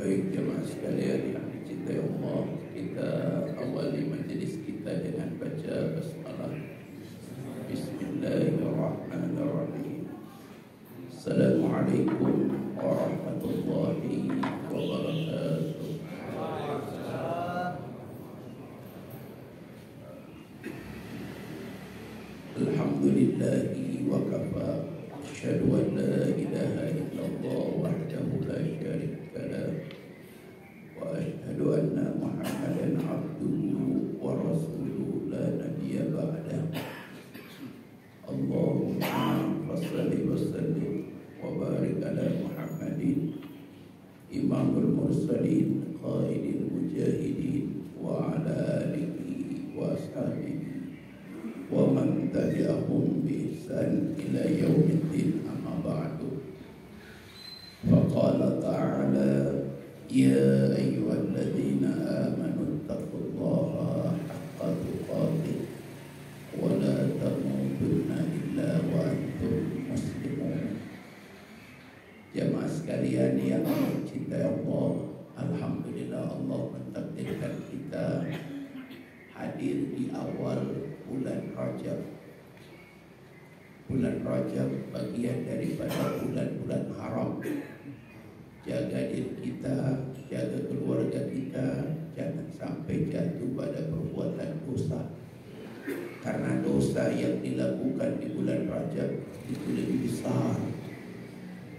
Baik jemaah sekalian yang dicintai Allah, kita awali majelis kita dengan baca basmalah. Bismillahirrahmanirrahim. Assalamualaikum warahmatullahi wabarakatuh. Alhamdulillahi wa kafa. Asyhadu an la ilaha illallah wahdahu la syarika lah. Wa asyhadu anna Muhammadan abduhu wa rasuluhu la nabiyya ba'dah. Allahumma shalli wa sallim wa barik ala Muhammadin imamul mursalin qaidil mujahidin wa ala alihi wa ashabihi wa man tabi'ahum bi ihsan ila yaumiddin, amma ba'du. Faqala ta'ala ya ayyuhalladzina amanu taqullaha haqqa tuqatih wa la tamutunna illa wa antum muslimun. Jamaah sekalian yang dicintai Allah, alhamdulillah Allah mentakdirkan kita hadir di awal bulan Rajab. Bulan Rajab bagian daripada bulan-bulan haram. Jaga diri kita, jaga keluarga kita, jangan sampai jatuh pada perbuatan dosa. Karena dosa yang dilakukan di bulan Rajab itu lebih besar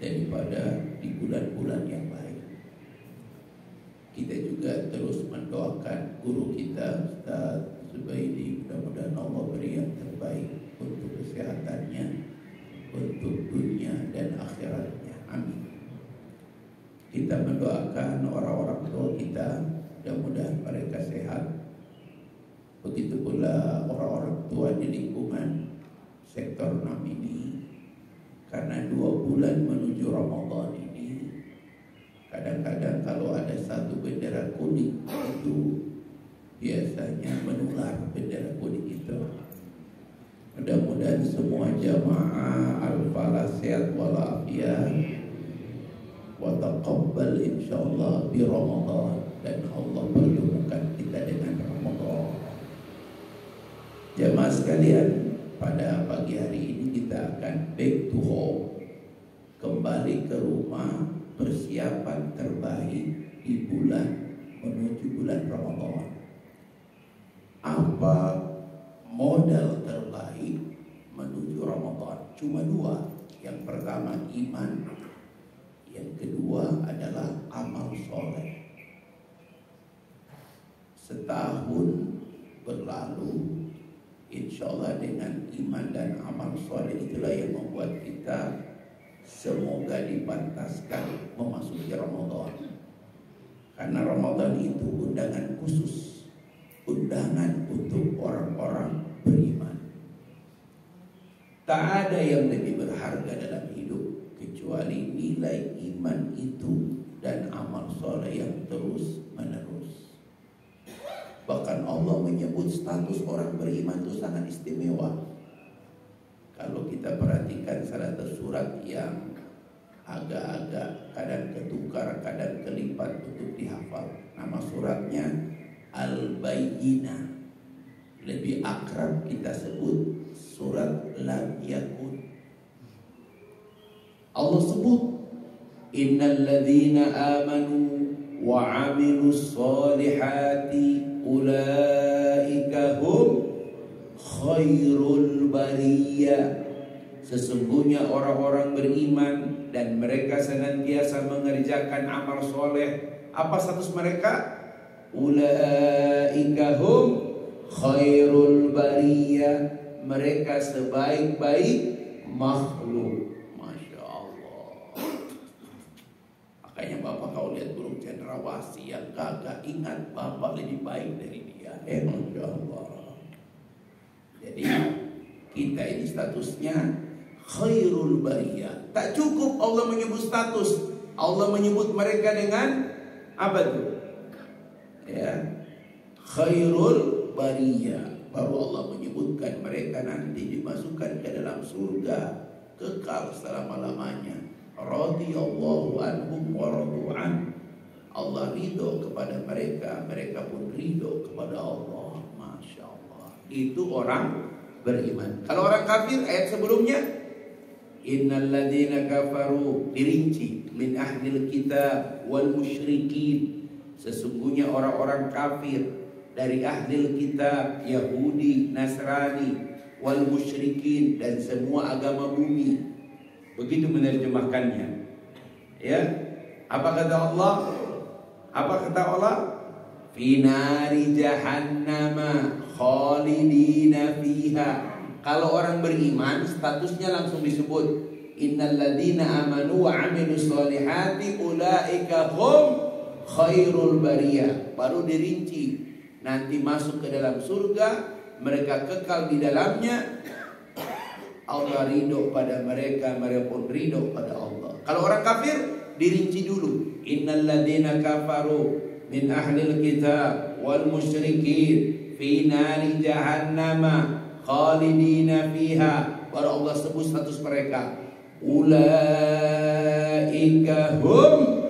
daripada di bulan-bulan yang lain. Kita juga terus mendoakan guru kita Ustaz Zubaidi, mudah-mudahan Allah beri yang terbaik untuk kesehatannya, untuk dunia dan akhiratnya. Amin. Kita mendoakan orang-orang tua kita, mudah-mudahan mereka sehat. Begitu pula orang-orang tua di lingkungan sektor 6 ini. Karena 2 bulan menuju Ramadan ini, kadang-kadang kalau ada satu bendera kuning itu biasanya menular bendera kuning itu. Mudah-mudahan semua jamaah al-falah sehat walafiat wa taqabbal insyaallah bi Ramadan, dan Allah pertemukan kita dengan Ramadan. Jamaah sekalian, pada pagi hari ini kita akan back to home, kembali ke rumah, persiapan terbaik di bulan menuju bulan Ramadan. Apa modal terbaik menuju Ramadan? Cuma 2. Yang pertama iman, yang kedua adalah amal soleh. Setahun berlalu, insya Allah dengan iman dan amal soleh itulah yang membuat kita semoga dipantaskan memasuki Ramadan. Karena Ramadan itu undangan khusus, undangan untuk orang-orang beriman. Tak ada yang lebih berharga dalam hidup kecuali nilai iman itu dan amal soleh yang terus menerus. Bahkan Allah menyebut status orang beriman itu sangat istimewa. Kalau kita perhatikan salah satu surat yang agak-agak kadang ketukar, kadang kelipat untuk dihafal, nama suratnya Al-Bayyinah. Lebih akrab kita sebut surat Lam Yakun. Allah sebut innal ladzina amanu wa 'amilus solihati ulaika hum khairul bariyah. Sesungguhnya orang-orang beriman dan mereka senantiasa mengerjakan amal soleh. Apa status mereka? Ulaika hum khairul bariyah. Mereka sebaik-baik makhluk. Masya Allah. Makanya Bapak kalau lihat burung cendrawasih yang gagah, ingat Bapak lebih baik dari dia. Masya Allah. Jadi kita ini statusnya khairul bariyah. Tak cukup Allah menyebut status, Allah menyebut mereka dengan apa itu? Ya, khairul bariyah. Baru Allah menyebutkan mereka nanti dimasukkan ke dalam surga kekal selama-lamanya. Radhiyallahu anhum wa radu'an. Allah ridho kepada mereka, mereka pun ridho kepada Allah. Masya Allah. Itu orang beriman. Kalau orang kafir, ayat sebelumnya, innal ladzina kafaru, dirinci, min ahlil kitab wal musyrikin. Sesungguhnya orang-orang kafir dari ahlil kitab, Yahudi, Nasrani, wal musyrikin, dan semua agama bumi. Begitu menerjemahkannya. Ya, apa kata Allah? Apa kata Allah? Fi nari jahannama khalidina fiha. Kalau orang beriman, statusnya langsung disebut innal ladzina amanu wa amilus solihati ulaika hum khairul bariyah. Baru dirinci, nanti masuk ke dalam surga, mereka kekal di dalamnya. Allah ridho pada mereka, mereka pun ridho pada Allah. Kalau orang kafir dirinci dulu, innal ladzina kafaru min ahlil kitab wal musyrikin fi nari jahannama khalidina fiha. Baru Allah sebut status mereka, ulaika hum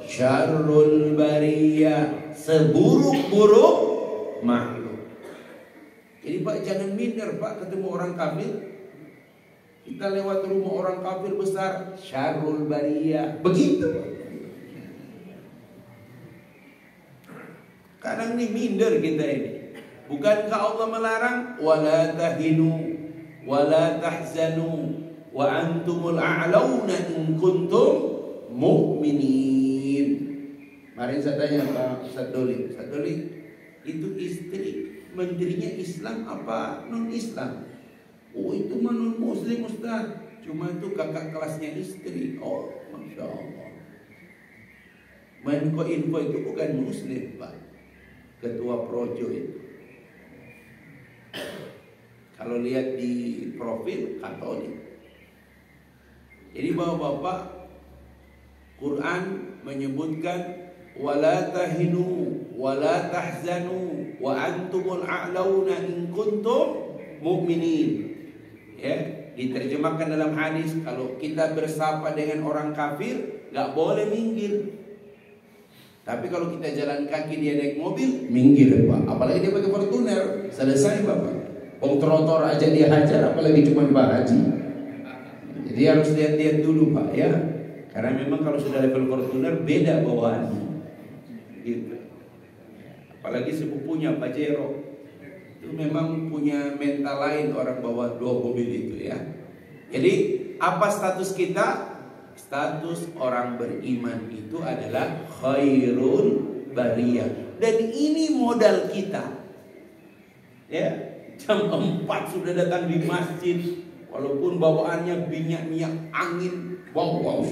syarrul bariyah, seburuk-buruk makhluk. Jadi Pak, jangan minder Pak ketemu orang kafir. Kita lewat rumah orang kafir besar, syarrul bariyah. Begitu. Kadang ini minder kita ini. Bukankah Allah melarang wala tahinu wala tahzanu wa antumul a'launa in kuntum mu'minin. Kemarin saya tanya Pak Ustaz Doli, itu istri menterinya Islam apa non Islam? Oh itu mah non muslim Ustaz, cuma itu kakak kelasnya istri. Oh Masya Allah. Menko Info itu bukan muslim Pak, ketua projo itu. Kalau lihat di profil Katolik. Jadi bapak-bapak, Quran menyebutkan wala tahinu wala tahzanu wa antumul a'launa in kuntum mu'minin. Ya, diterjemahkan dalam hadis, kalau kita bersapa dengan orang kafir gak boleh minggir. Tapi kalau kita jalan kaki, dia naik mobil, minggir Pak. Apalagi dia pakai Fortuner, selesai Bapak. Trotoar aja dia hajar, apalagi cuma Pak Haji. Jadi harus lihat-lihat dulu Pak ya. Karena memang kalau sudah level Fortuner beda bawaannya. Gitu. Apalagi sepupunya Pak Jero, itu memang punya mental lain orang bawa 2 mobil itu ya. Jadi apa status kita? Status orang beriman itu adalah khairul bariyah. Dan ini modal kita. Ya, jam 4 sudah datang di masjid, walaupun bawaannya minyak angin. Wow.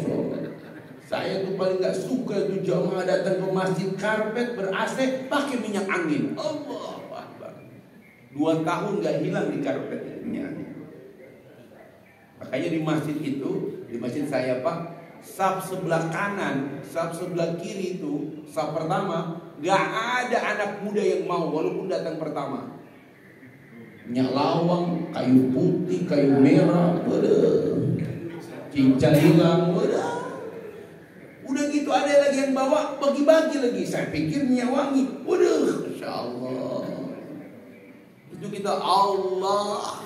Saya tuh paling gak suka tuh jamaah datang ke masjid karpet ber-AC pakai minyak angin. Allah Akbar. 2 tahun gak hilang di karpet minyak angin. Makanya di masjid itu, di masjid saya Pak, saf sebelah kanan, saf sebelah kiri itu, saf pertama, gak ada anak muda yang mau walaupun datang pertama. Minyak lawang, kayu putih, kayu merah, cincang hilang, udah gitu ada lagi yang bawa bagi-bagi lagi. Saya pikir minyak wangi. Waduh, Masya Allah. Itu kita Allah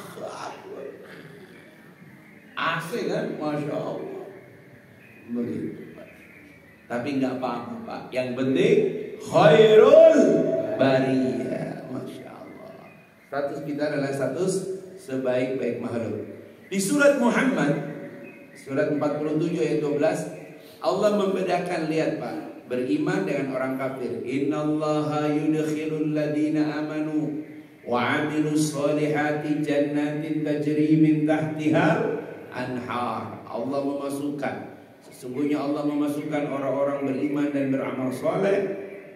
AC kan, Masya Allah. Begitu Pak. Tapi nggak apa-apa Pak. Yang penting khairul bariyah. Masya Allah. Status kita adalah status sebaik-baik makhluk. Di surat Muhammad, surat 47 ayat 12, Allah membedakan, lihat Pak, beriman dengan orang kafir. Innallaha yudkhilul ladina amanu wa amilus solihati jannatin tajri min tahtihal anhar. Allah memasukkan, sesungguhnya Allah memasukkan orang-orang beriman dan beramal soleh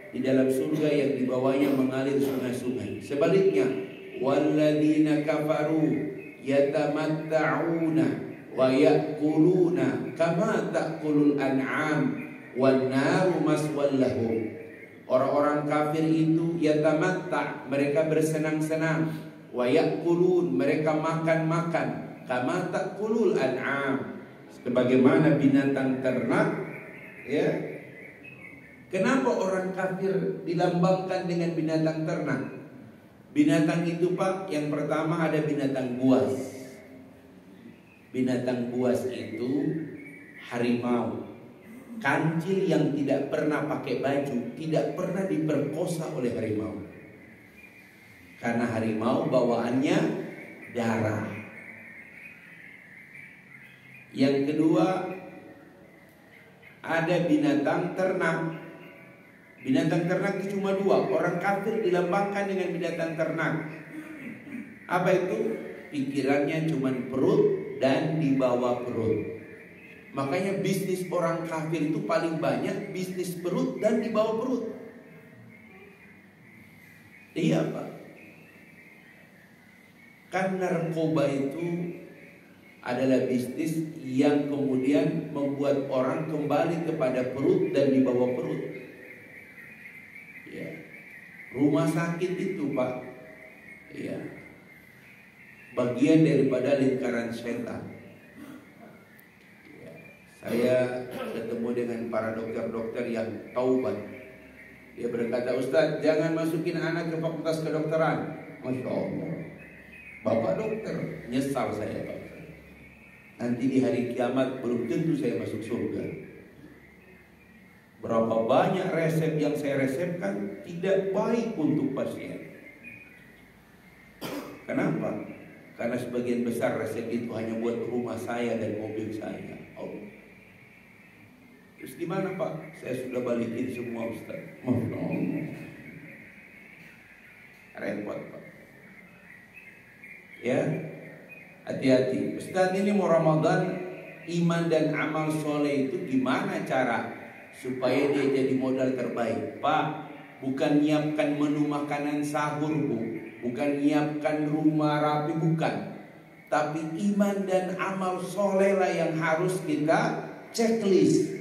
di dalam surga yang di bawahnya mengalir sungai-sungai. Sebaliknya, walladzina kafaru yatamatta'una wa ya'kuluna kama ta'kulul an'am wan naru maswal lahum. Orang-orang kafir itu yatamatta, mereka bersenang-senang, wa ya'kulun, mereka makan-makan, kama ta'kulul an'am, sebagaimana binatang ternak ya Kenapa orang kafir dilambangkan dengan binatang ternak? Binatang itu Pak, yang pertama ada binatang buas. Binatang buas itu harimau, kancil yang tidak pernah pakai baju, tidak pernah diperkosa oleh harimau. Karena harimau bawaannya darah. Yang kedua, ada binatang ternak. Binatang ternak itu cuma dua. Orang kafir dilambangkan dengan binatang ternak. Apa itu? Pikirannya cuma perut dan di bawah perut. Makanya bisnis orang kafir itu paling banyak bisnis perut dan di bawah perut. Iya Pak. Kan narkoba itu adalah bisnis yang kemudian membuat orang kembali kepada perut dan di bawah perut. Ya. Rumah sakit itu Pak, ya, bagian daripada lingkaran setan. Ya. Saya ketemu dengan para dokter-dokter yang taubat. Dia berkata, Ustaz, jangan masukin anak ke fakultas kedokteran. Masya Allah, Bapak dokter, nyesal saya Pak. Nanti di hari kiamat belum tentu saya masuk surga. Berapa banyak resep yang saya resepkan tidak baik untuk pasien. Kenapa? Karena sebagian besar resep itu hanya buat rumah saya dan mobil saya. Oh. Terus gimana Pak? Saya sudah balikin semua Ustaz. Repot Pak. Ya, hati-hati. Ustaz, ini mau Ramadan, iman dan amal soleh itu gimana cara supaya dia jadi modal terbaik? Pak, bukan nyiapkan menu makanan sahur Bu, bukan nyiapkan rumah rapi, bukan. Tapi iman dan amal soleh lah yang harus kita checklist.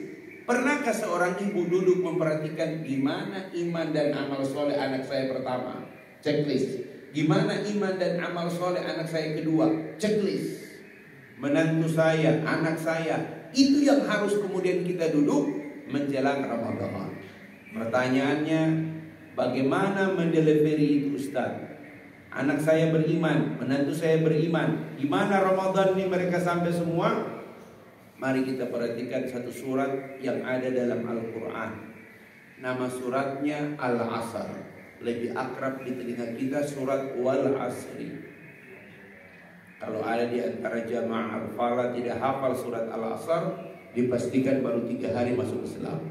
Pernahkah seorang ibu duduk memperhatikan gimana iman dan amal soleh anak saya pertama? Checklist. Gimana iman dan amal soleh anak saya kedua? Checklist. Menantu saya, anak saya, itu yang harus kemudian kita duduk menjelang Ramadan. Pertanyaannya, bagaimana mendelivery itu Ustaz? Anak saya beriman, menantu saya beriman. Gimana Ramadan ini mereka sampai semua? Mari kita perhatikan satu surat yang ada dalam Al-Quran. Nama suratnya Al-Asr. Lebih akrab di telinga kita surat Wal Asri. Kalau ada di antara jamaah al-falah tidak hafal surat Al-Asr, dipastikan baru 3 hari masuk Islam.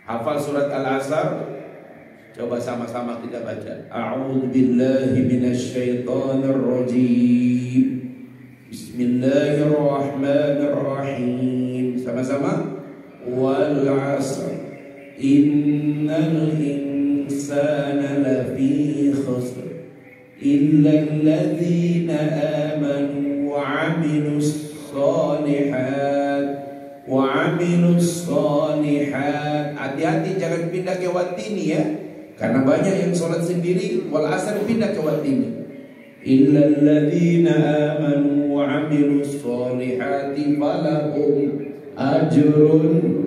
Hafal surat Al-Asr? Coba sama-sama kita baca. A'udzu billahi minasyaitonir rajim. Bismillahirrahmanirrahim. Sama-sama. Wal 'asr. Innal insana lafi khusr illa alladhina amanu wa 'amilus solihat. Hati-hati jangan pindah ke watini ya. Karena banyak yang sholat sendiri wal asr pindah ke watini. Illal ladzina amanu wa 'amilus solihati falahum ajrun.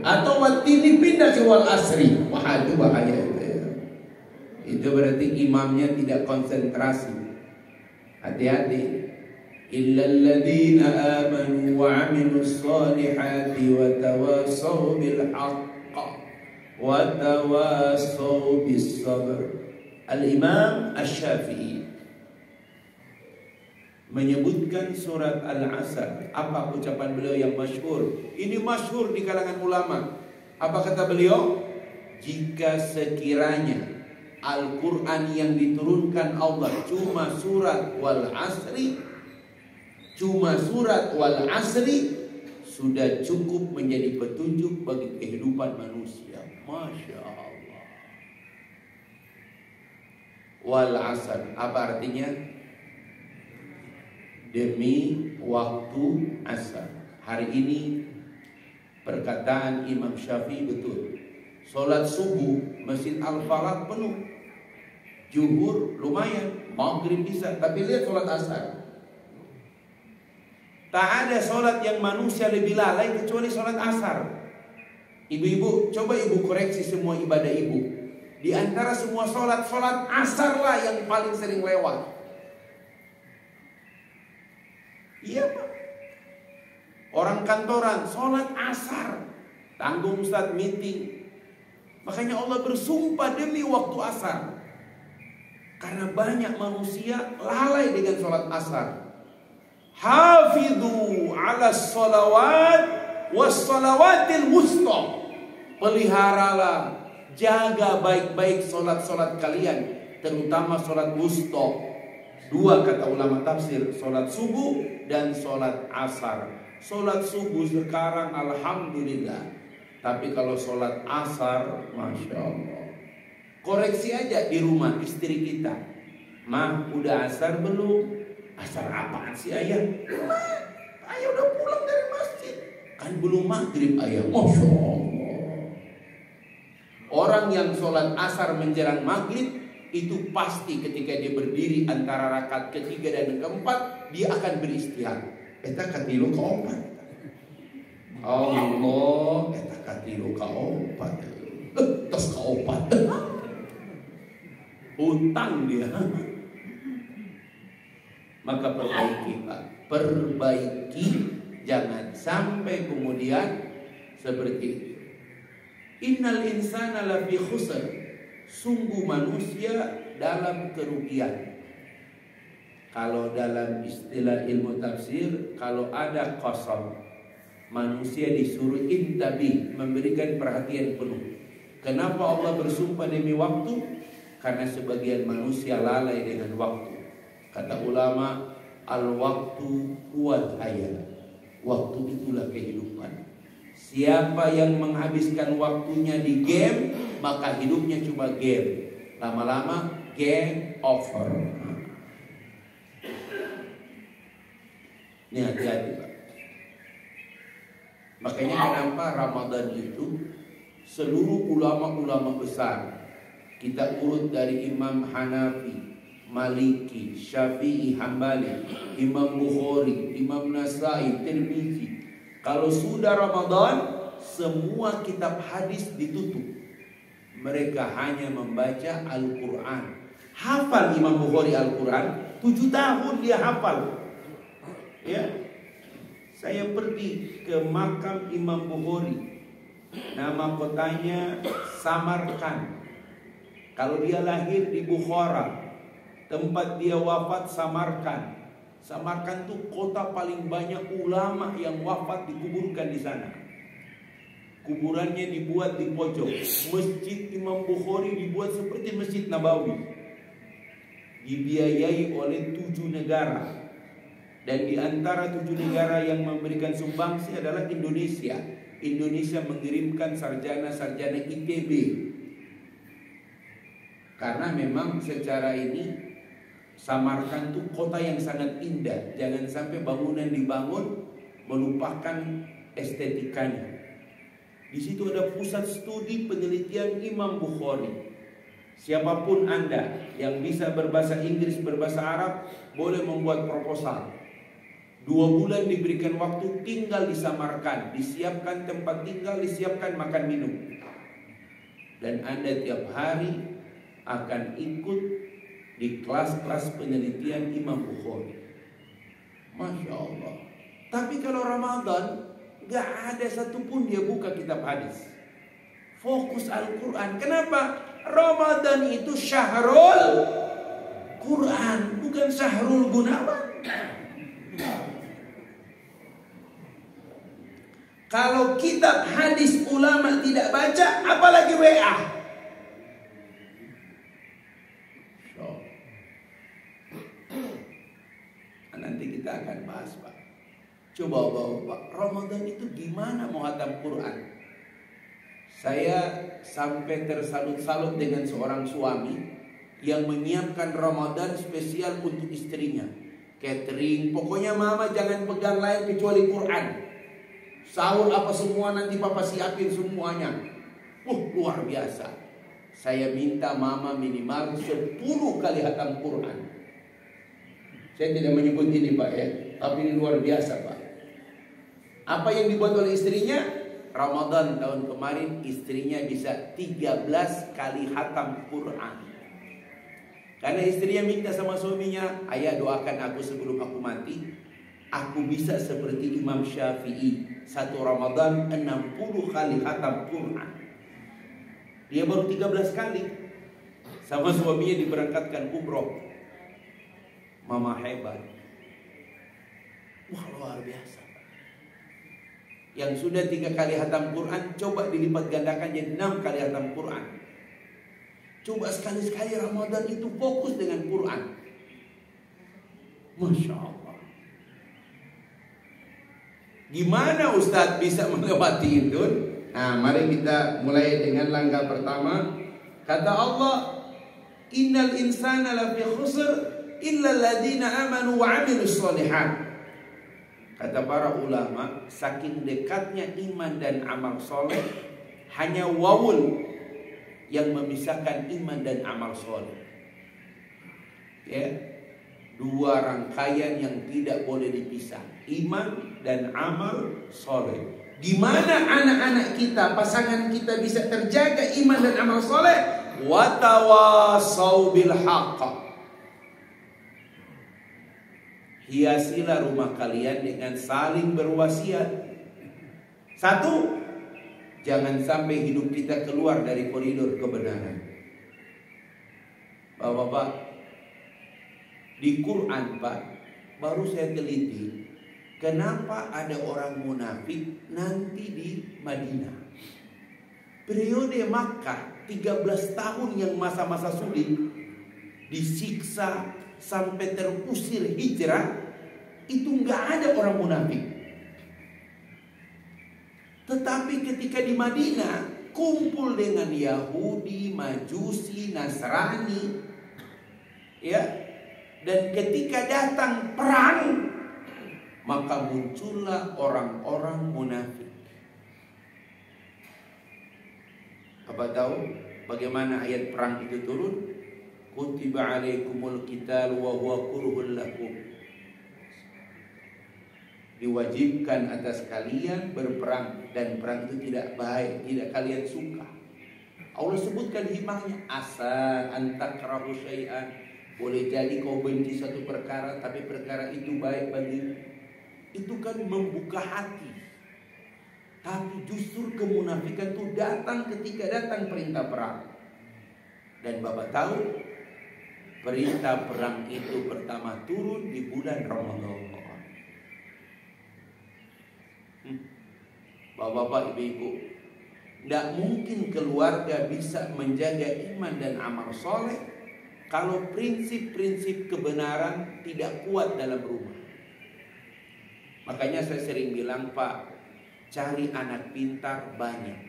Atau watini pindah ke wal asri. Wah, itu bahaya itu ya. Itu berarti imamnya tidak konsentrasi. Hati-hati. Illal ladzina amanu wa 'amilus solihati wa tawassaw bil haqq wa tawassaw bis sabr. Al-Imam Asy-Syafi'i menyebutkan surat Al-Asr. Apa ucapan beliau yang masyhur? Ini masyhur di kalangan ulama. Apa kata beliau? Jika sekiranya Al-Quran yang diturunkan Allah cuma surat Wal Asri, sudah cukup menjadi petunjuk bagi kehidupan manusia. Masya Allah. Wal Asr, apa artinya? Demi waktu asar. Hari ini perkataan Imam Syafi'i betul. Sholat subuh Masjid Al-Falah penuh. Zuhur lumayan, maghrib bisa. Tapi lihat sholat asar. Tak ada sholat yang manusia lebih lalai kecuali sholat asar. Ibu-ibu, coba ibu koreksi semua ibadah ibu. Di antara semua sholat asar lah yang paling sering lewat. Iya Pak. Orang kantoran sholat asar, tanggung Ustadz meeting. Makanya Allah bersumpah demi waktu asar. Karena banyak manusia lalai dengan sholat asar. Hafidhu ala sholawat was sholawatil wusta. Peliharalah, jaga baik-baik sholat-sholat kalian, terutama sholat wusta. Dua kata ulama tafsir, sholat subuh dan sholat asar. Sholat subuh sekarang alhamdulillah, tapi kalau sholat asar, masya Allah. Koreksi aja di rumah istri kita, "Mah, udah asar belum?" "Asar apaan sih ayah?" "Mah, ayah udah pulang dari masjid." "Kan belum maghrib ayah." Masya Allah. Orang yang sholat asar menjelang maghrib itu pasti ketika dia berdiri antara rakaat ketiga dan keempat, dia akan beristihad. Eta katilu kaopat. Allah, eta katilu kaopat. Terus kaopat. Utang dia. Maka perbaiki Pak. Perbaiki. Jangan sampai kemudian seperti itu. Innal insana lafi khusr. Sungguh manusia dalam kerugian. Kalau dalam istilah ilmu tafsir, kalau ada qasam, manusia disuruh intabi, memberikan perhatian penuh. Kenapa Allah bersumpah demi waktu? Karena sebagian manusia lalai dengan waktu. Kata ulama, al-waktu huwal hayat. Waktu itulah kehidupan. Siapa yang menghabiskan waktunya di game, maka hidupnya cuma game. Lama-lama game over. Ini hati-hati Pak. Makanya kenapa Ramadan itu seluruh ulama-ulama besar, kita urut dari Imam Hanafi, Maliki, Syafi'i, Hambali, Imam Bukhari, Imam Nasai, Tirmizi. Kalau sudah Ramadan, semua kitab hadis ditutup. Mereka hanya membaca Al-Quran. Hafal Imam Bukhari Al-Quran, 7 tahun dia hafal. Ya, saya pergi ke makam Imam Bukhari. Nama kotanya Samarkand. Kalau dia lahir di Bukhara, tempat dia wafat Samarkand. Samarkand itu kota paling banyak ulama yang wafat dikuburkan di sana. Kuburannya dibuat di pojok. Masjid Imam Bukhari dibuat seperti Masjid Nabawi. Dibiayai oleh 7 negara. Dan di antara 7 negara yang memberikan sumbangsi adalah Indonesia. Indonesia mengirimkan sarjana-sarjana ITB. Karena memang secara ini Samarkand itu kota yang sangat indah. Jangan sampai bangunan dibangun melupakan estetikanya. Di situ ada pusat studi penelitian Imam Bukhari. Siapapun Anda yang bisa berbahasa Inggris, berbahasa Arab, boleh membuat proposal. 2 bulan diberikan waktu tinggal di Samarkand. Disiapkan tempat tinggal, disiapkan makan minum. Dan Anda tiap hari akan ikut di kelas-kelas penelitian Imam Bukhari. Masya Allah. Tapi kalau Ramadan, gak ada satupun dia buka kitab hadis. Fokus Al-Quran. Kenapa? Ramadan itu syahrul Quran, bukan syahrul Gunawan. Kalau kitab hadis ulama tidak baca, apalagi WA. Nanti kita akan bahas Pak. Coba Bapak, Ramadan itu gimana mau hatam Quran? Saya sampai tersalut-salut dengan seorang suami yang menyiapkan Ramadan spesial untuk istrinya. Catering, pokoknya mama jangan pegang lain kecuali Quran. Sahur apa semua nanti papa siapin semuanya. Luar biasa. Saya minta mama minimal 10 kali hatam Quran. Saya tidak menyebut ini Pak ya, tapi ini luar biasa Pak. Apa yang dibuat oleh istrinya? Ramadan tahun kemarin istrinya bisa 13 kali khatam Quran. Karena istrinya minta sama suaminya, ayah doakan aku sebelum aku mati, aku bisa seperti Imam Syafi'i, satu Ramadan 60 kali khatam Quran. Dia baru 13 kali. Sama suaminya diberangkatkan umroh. Mama hebat. Wah, luar biasa. Yang sudah 3 kali khatam Quran, coba dilipat gandakan jadi 6 kali khatam Quran. Coba sekali-sekali Ramadan itu fokus dengan Quran. Masya Allah. Gimana Ustadz bisa melewati itu? Nah, mari kita mulai dengan langkah pertama. Kata Allah, innal insana lafi khusr illa alladhina amanu wa amilus sholihat. Kata para ulama, saking dekatnya iman dan amal soleh, hanya wawul yang memisahkan iman dan amal soleh. Ya, 2 rangkaian yang tidak boleh dipisah, iman dan amal soleh. Gimana anak-anak kita, pasangan kita bisa terjaga iman dan amal soleh? Watawasau bil haqq. Hiasilah rumah kalian dengan saling berwasiat. 1, jangan sampai hidup kita keluar dari koridor kebenaran. Bapak-bapak, di Quran Pak, baru saya teliti, kenapa ada orang munafik nanti di Madinah. Periode Makkah 13 tahun yang masa-masa sulit, disiksa sampai terusir hijrah, itu nggak ada orang munafik. Tetapi ketika di Madinah kumpul dengan Yahudi, Majusi, Nasrani, ya, dan ketika datang perang, maka muncullah orang-orang munafik. Apa tahu bagaimana ayat perang itu turun? Kutiba alaikumul qital wa huwa kurhul lakum. Diwajibkan atas kalian berperang, dan perang itu tidak baik, tidak kalian suka. Allah sebutkan hikmahnya, asa antakrahu syai'an. Boleh jadi kau benci satu perkara, tapi perkara itu baik bagimu. Itu kan membuka hati. Tapi justru kemunafikan itu datang ketika datang perintah perang. Dan Bapak tahu, perintah perang itu pertama turun di bulan Ramadan. Bapak-bapak, ibu-ibu, tidak mungkin keluarga bisa menjaga iman dan amal soleh kalau prinsip-prinsip kebenaran tidak kuat dalam rumah. Makanya saya sering bilang, Pak, cari anak pintar banyak,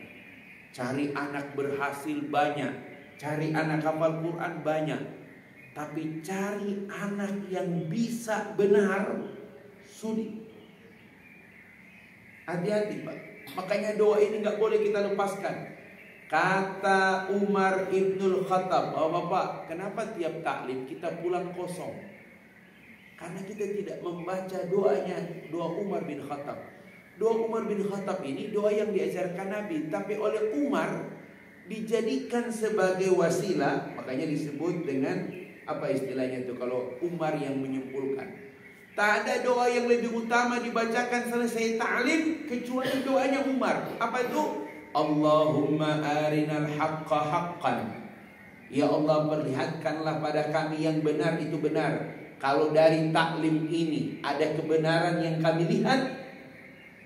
cari anak berhasil banyak, cari anak hafal Quran banyak, tapi cari anak yang bisa benar sulit. Hati-hati Pak. Makanya doa ini gak boleh kita lepaskan. Kata Umar Ibnul Khattab, Bapak, kenapa tiap taklim kita pulang kosong? Karena kita tidak membaca doanya, doa Umar bin Khattab. Doa Umar bin Khattab ini doa yang diajarkan Nabi, tapi oleh Umar dijadikan sebagai wasilah. Makanya disebut dengan apa istilahnya itu kalau Umar yang menyimpulkan. Tak ada doa yang lebih utama dibacakan selesai ta'lim kecuali doanya Umar. Apa itu? Allahumma arinal haqqa haqqan. Ya Allah, perlihatkanlah pada kami yang benar itu benar. Kalau dari taklim ini ada kebenaran yang kami lihat,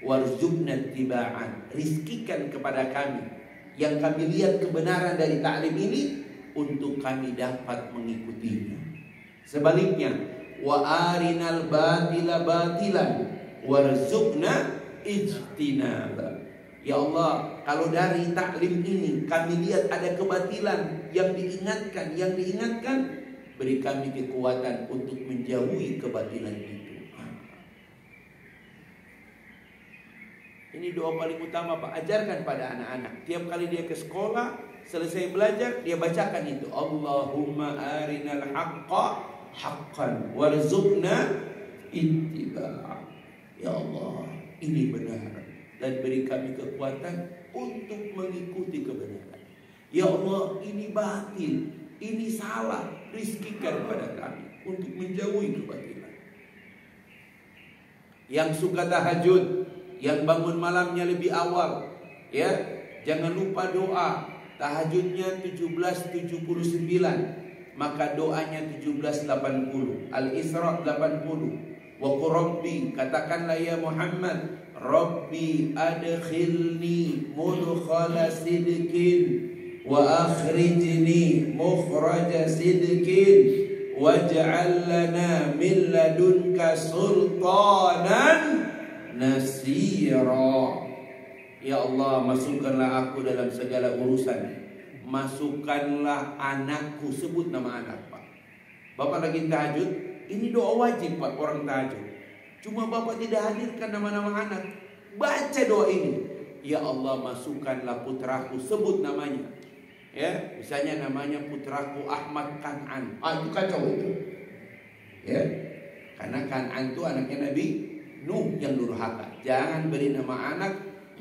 warzuqna tiba'an. Rizkikan kepada kami yang kami lihat kebenaran dari taklim ini untuk kami dapat mengikutinya. Sebaliknya, wa arinal batila batilan warzuqna ijtinaba. Ya Allah, kalau dari taklim ini kami lihat ada kebatilan yang diingatkan, beri kami kekuatan untuk menjauhi kebatilan itu. Ini doa paling utama Pak, ajarkan pada anak-anak. Tiap kali dia ke sekolah, selesai belajar, dia bacakan itu. Allahumma arinal haqqa haqqan warzuqna ittiba'a. Ya Allah, ini benar. dan beri kami kekuatan untuk mengikuti kebenaran. Ya Allah, ini batil, ini salah, rizkikan pada kami untuk menjauhi kebatilan. Yang suka tahajud, yang bangun malamnya lebih awal, ya, jangan lupa doa. Tahajudnya 17:79, maka doanya 17:80. Al-Isra 80. Wa Rabbi, katakanlah ya Muhammad, Rabbi adkhilni mudkhala sidqin wa akhrijni mukhraja sidqin waj'al lana min ladunka sultanan nasira. Ya Allah, masukkanlah aku dalam segala urusan. Masukkanlah anakku, sebut nama anak, Pak. Bapak lagi tahajud, ini doa wajib, Pak, orang tahajud. Cuma Bapak tidak hadirkan nama-nama anak. Baca doa ini. Ya Allah, masukkanlah putraku, sebut namanya. Ya, misalnya namanya putraku Ahmad Kan'an. Itu kacau itu. Ya. Karena Kan'an itu anaknya Nabi Nuh yang durhaka. Jangan beri nama anak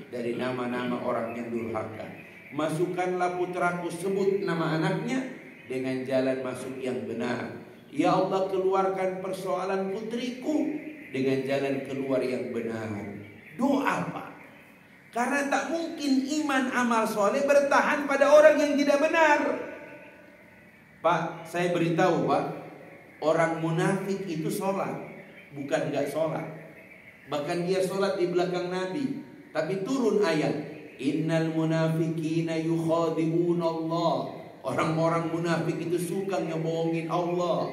dari nama-nama orang yang durhaka. Masukkanlah putraku, sebut nama anaknya dengan jalan masuk yang benar. Ya Allah, keluarkan persoalan putriku dengan jalan keluar yang benar. Doa, Pak. Karena tak mungkin iman amal soleh bertahan pada orang yang tidak benar. Pak, saya beritahu, Pak, orang munafik itu sholat, bukan gak sholat. Bahkan dia sholat di belakang Nabi, tapi turun ayat, innal munafikina yukhadi'un Allah. Orang-orang munafik itu suka ngebohongin Allah.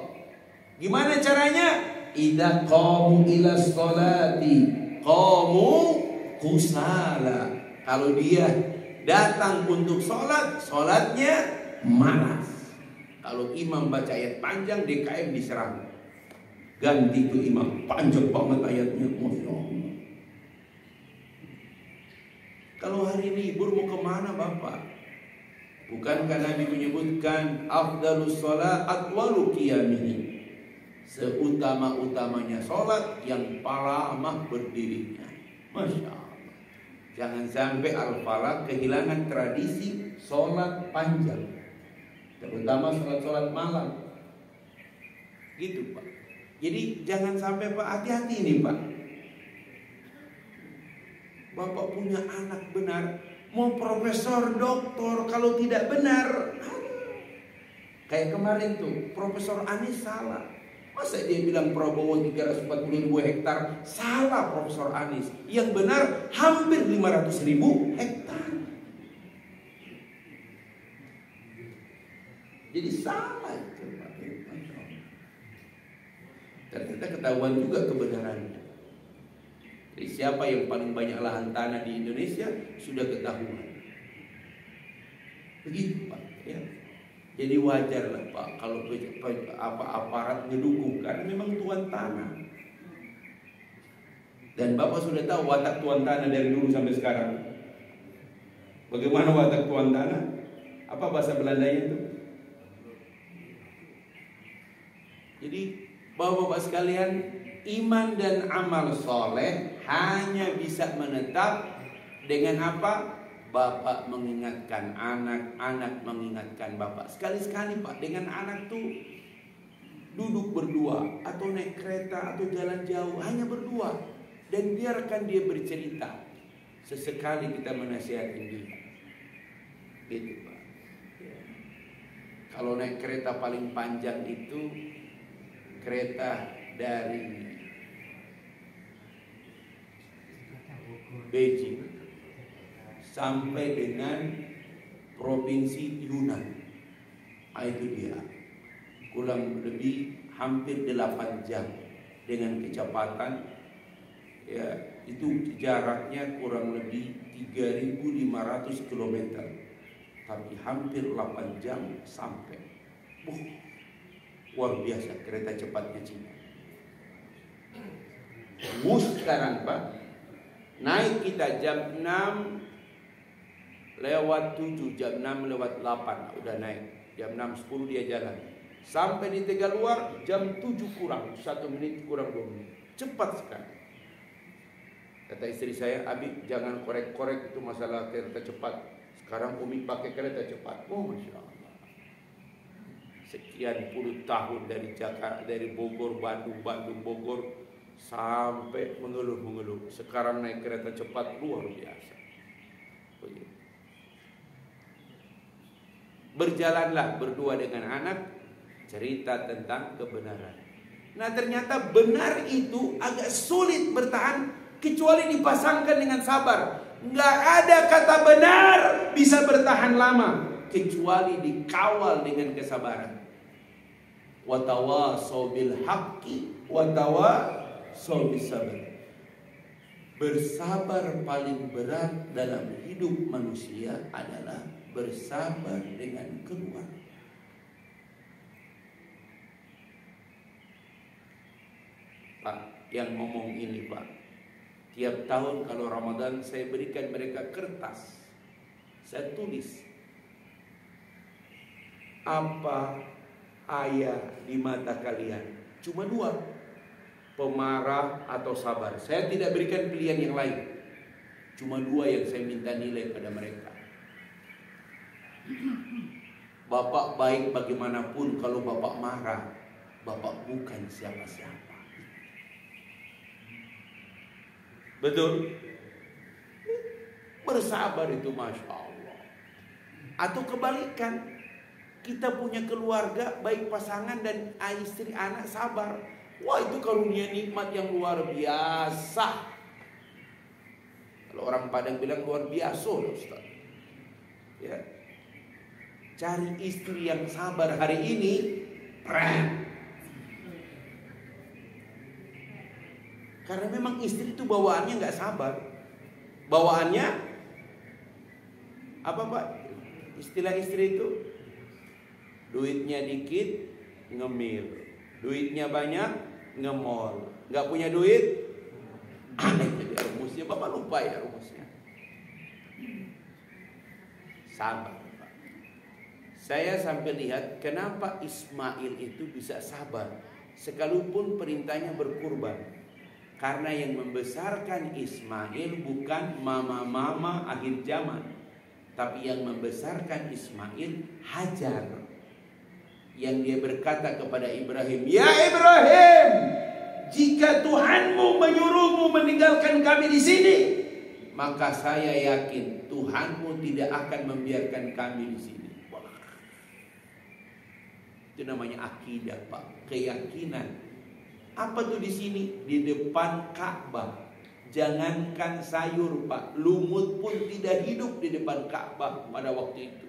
Gimana caranya? Idza qamu ila sholati qamu kusala. Kalau dia datang untuk sholat, sholatnya malas. Kalau imam baca ayat panjang, DKM diserang. Ganti itu imam, panjang banget ayatnya, Masya Allah. Kalau hari libur mau kemana Bapak? Bukankah Nabi menyebutkan afdalus sholat atwalu qiyamihi, seutama-utamanya sholat yang lama berdirinya. Masya Allah. Jangan sampai Al-Falaq kehilangan tradisi sholat panjang, terutama sholat-sholat malam. Gitu, Pak. Jadi jangan sampai, Pak, hati-hati nih, Pak. Bapak punya anak benar, mau profesor, doktor, kalau tidak benar, kayak kemarin tuh Profesor Anies salah. Masa dia bilang Prabowo 340.000 hektar? Salah Profesor Anies. Yang benar hampir 500.000 hektar. Jadi salah itu, Pak. Ternyata ketahuan juga kebenarannya. Jadi siapa yang paling banyak lahan tanah di Indonesia sudah ketahuan. Begitu, Pak, ya. Jadi wajar lah, Pak, kalau aparat ngedukung, karena memang tuan tanah. Dan Bapak sudah tahu watak tuan tanah dari dulu sampai sekarang. Bagaimana watak tuan tanah? Apa bahasa Belandanya itu? Jadi Bapak-bapak sekalian, iman dan amal soleh hanya bisa menetap dengan apa? Bapak mengingatkan anak, anak mengingatkan bapak. Sekali-sekali, Pak, dengan anak tuh duduk berdua atau naik kereta atau jalan jauh, hanya berdua, dan biarkan dia bercerita. Sesekali kita menasihati dia. Gitu, Pak. Ya. Kalau naik kereta paling panjang itu kereta dari Beijing sampai dengan provinsi Yunnan. Itu dia, kurang lebih hampir 8 jam dengan kecepatan, ya, itu jaraknya kurang lebih 3.500 km, tapi hampir 8 jam sampai. Luar biasa kereta cepatnya Cina. Sekarang, Pak, naik kita jam 6:07, jam 6:08 udah naik. Jam 6:10 dia jalan. Sampai di Tegaluar jam 7 kurang 1 menit, kurang 2 menit. Cepat sekali. Kata istri saya, Abi jangan korek-korek itu masalah kereta cepat. Sekarang Umi pakai kereta cepat. Oh Masya Allah. Sekian puluh tahun dari Jakarta, dari Bogor, Bandung, Bogor, sampai mengeluh. Sekarang naik kereta cepat luar biasa. Berjalanlah berdua dengan anak, cerita tentang kebenaran. Nah ternyata benar itu agak sulit bertahan kecuali dipasangkan dengan sabar. Nggak ada kata benar bisa bertahan lama kecuali dikawal dengan kesabaran. Watawasau bil haqqi watawasau bis sabr. Bersabar paling berat dalam hidup manusia adalah bersabar dengan keluarga. Pak, yang ngomong ini Pak, tiap tahun kalau Ramadan saya berikan mereka kertas. Saya tulis apa ayat di mata kalian. Cuma 2, pemarah atau sabar. Saya tidak berikan pilihan yang lain. Cuma 2 yang saya minta nilai pada mereka. Bapak baik bagaimanapun, kalau bapak marah, bapak bukan siapa-siapa. Betul? Bersabar itu Masya Allah. Atau kebalikan, kita punya keluarga, baik pasangan dan istri anak sabar. Wah itu karunia nikmat yang luar biasa. Kalau orang Padang bilang luar biasa Ustaz. Ya. Cari istri yang sabar hari ini, karena memang istri itu bawaannya nggak sabar. Bawaannya apa Pak? Istilah istri itu duitnya dikit ngemil, duitnya banyak ngemol, nggak punya duit aneh. Jadi rumusnya Bapak lupa ya rumusnya. Sabar. Saya sampai lihat kenapa Ismail itu bisa sabar sekalipun perintahnya berkurban. Karena yang membesarkan Ismail bukan mama-mama akhir zaman, tapi yang membesarkan Ismail Hajar. Yang dia berkata kepada Ibrahim, "Ya Ibrahim, jika Tuhanmu menyuruhmu meninggalkan kami di sini, maka saya yakin Tuhanmu tidak akan membiarkan kami di sini." Itu namanya akidah Pak, keyakinan. Apa tuh di sini? Di depan Ka'bah. Jangankan sayur Pak, lumut pun tidak hidup di depan Ka'bah pada waktu itu.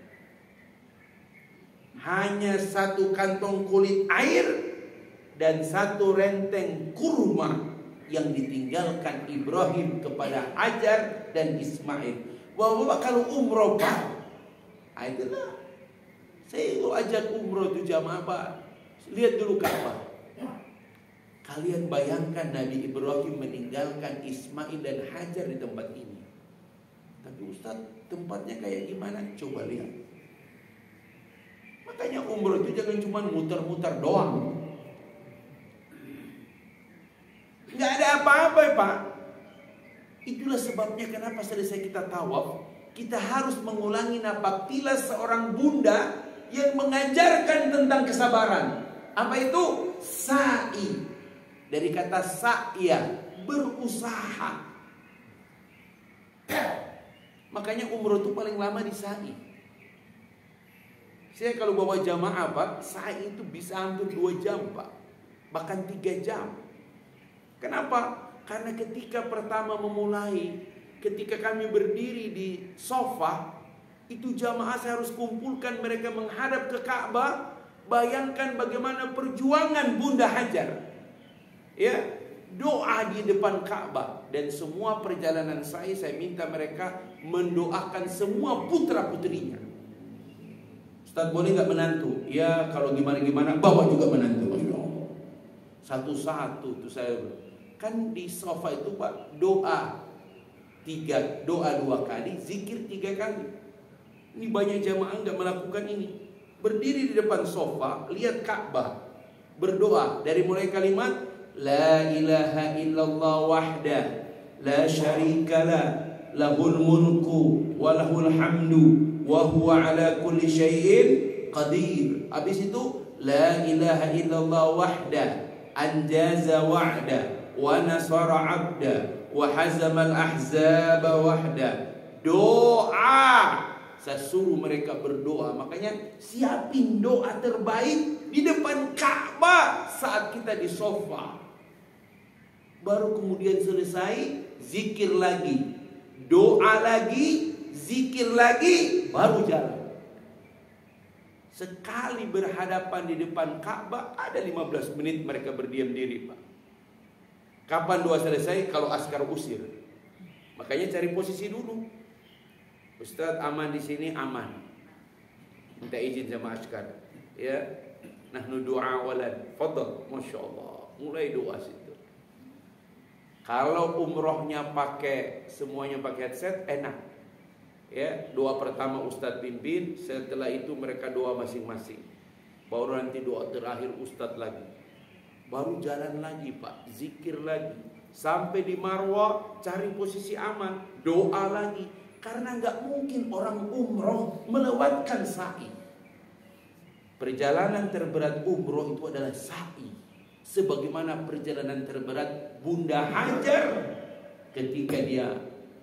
Hanya 1 kantong kulit air dan 1 renteng kurma yang ditinggalkan Ibrahim kepada Hajar dan Ismail. Bapak kalau umroh Pak, itulah. Saya itu ajak umroh itu jamaah Pak. Lihat dulu Ka'bah. Kalian bayangkan Nabi Ibrahim meninggalkan Ismail dan Hajar di tempat ini. Tapi Ustaz, tempatnya kayak gimana? Coba lihat. Makanya umroh itu jangan cuma muter-muter doang. Nggak ada apa-apa Pak. Itulah sebabnya kenapa selesai kita tawaf, kita harus mengulangi napaktilas seorang bunda yang mengajarkan tentang kesabaran. Apa itu? Sa'i. Dari kata sa'ya, berusaha. Makanya umroh itu paling lama di sa'i. Saya kalau bawa jamaah Pak, sa'i itu bisa hampir 2 jam Pak. Bahkan 3 jam. Kenapa? Karena ketika pertama memulai, ketika kami berdiri di sofa, itu jamaah saya harus kumpulkan mereka menghadap ke Ka'bah. Bayangkan bagaimana perjuangan Bunda Hajar. Ya, doa di depan Ka'bah. Dan semua perjalanan saya minta mereka mendoakan semua putra putrinya. Ustaz boleh nggak menantu? Ya kalau gimana-gimana bawa juga menantu. Satu-satu tuh saya. Kan di sofa itu Pak, doa 2 kali, zikir 3 kali. Ini banyak jamaah nggak melakukan ini. Berdiri di depan sofa, lihat Ka'bah, berdoa dari mulai kalimat La ilaha illallah wahdah la syarikalah, lahul mulku wa lahul hamdu wa huwa ala kulli syai'in qadir. Habis itu la ilaha illallah wahda anjaza wa'da wa nasara 'abda wa hazamal ahzaba wahda. Doa, saya suruh mereka berdoa. Makanya siapin doa terbaik di depan Ka'bah saat kita di sofa. Baru kemudian selesai, zikir lagi, doa lagi, zikir lagi, baru jalan. Sekali berhadapan di depan Ka'bah, ada 15 menit mereka berdiam diri, Pak. Kapan doa selesai? Kalau askar usir. Makanya cari posisi dulu. Ustaz aman di sini, aman. Minta izin sama askar. Ya, nahnu du'a walad. Fadhal, masya Allah. Mulai doa situ. Kalau umrohnya semuanya pakai headset, enak. Ya, doa pertama Ustaz pimpin, setelah itu mereka doa masing-masing. Baru nanti doa terakhir Ustaz lagi. Baru jalan lagi, Pak, zikir lagi. Sampai di Marwah, cari posisi aman, doa lagi. Karena nggak mungkin orang umroh melewatkan sa'i. Perjalanan terberat umroh itu adalah sa'i. Sebagaimana perjalanan terberat Bunda Hajar ketika dia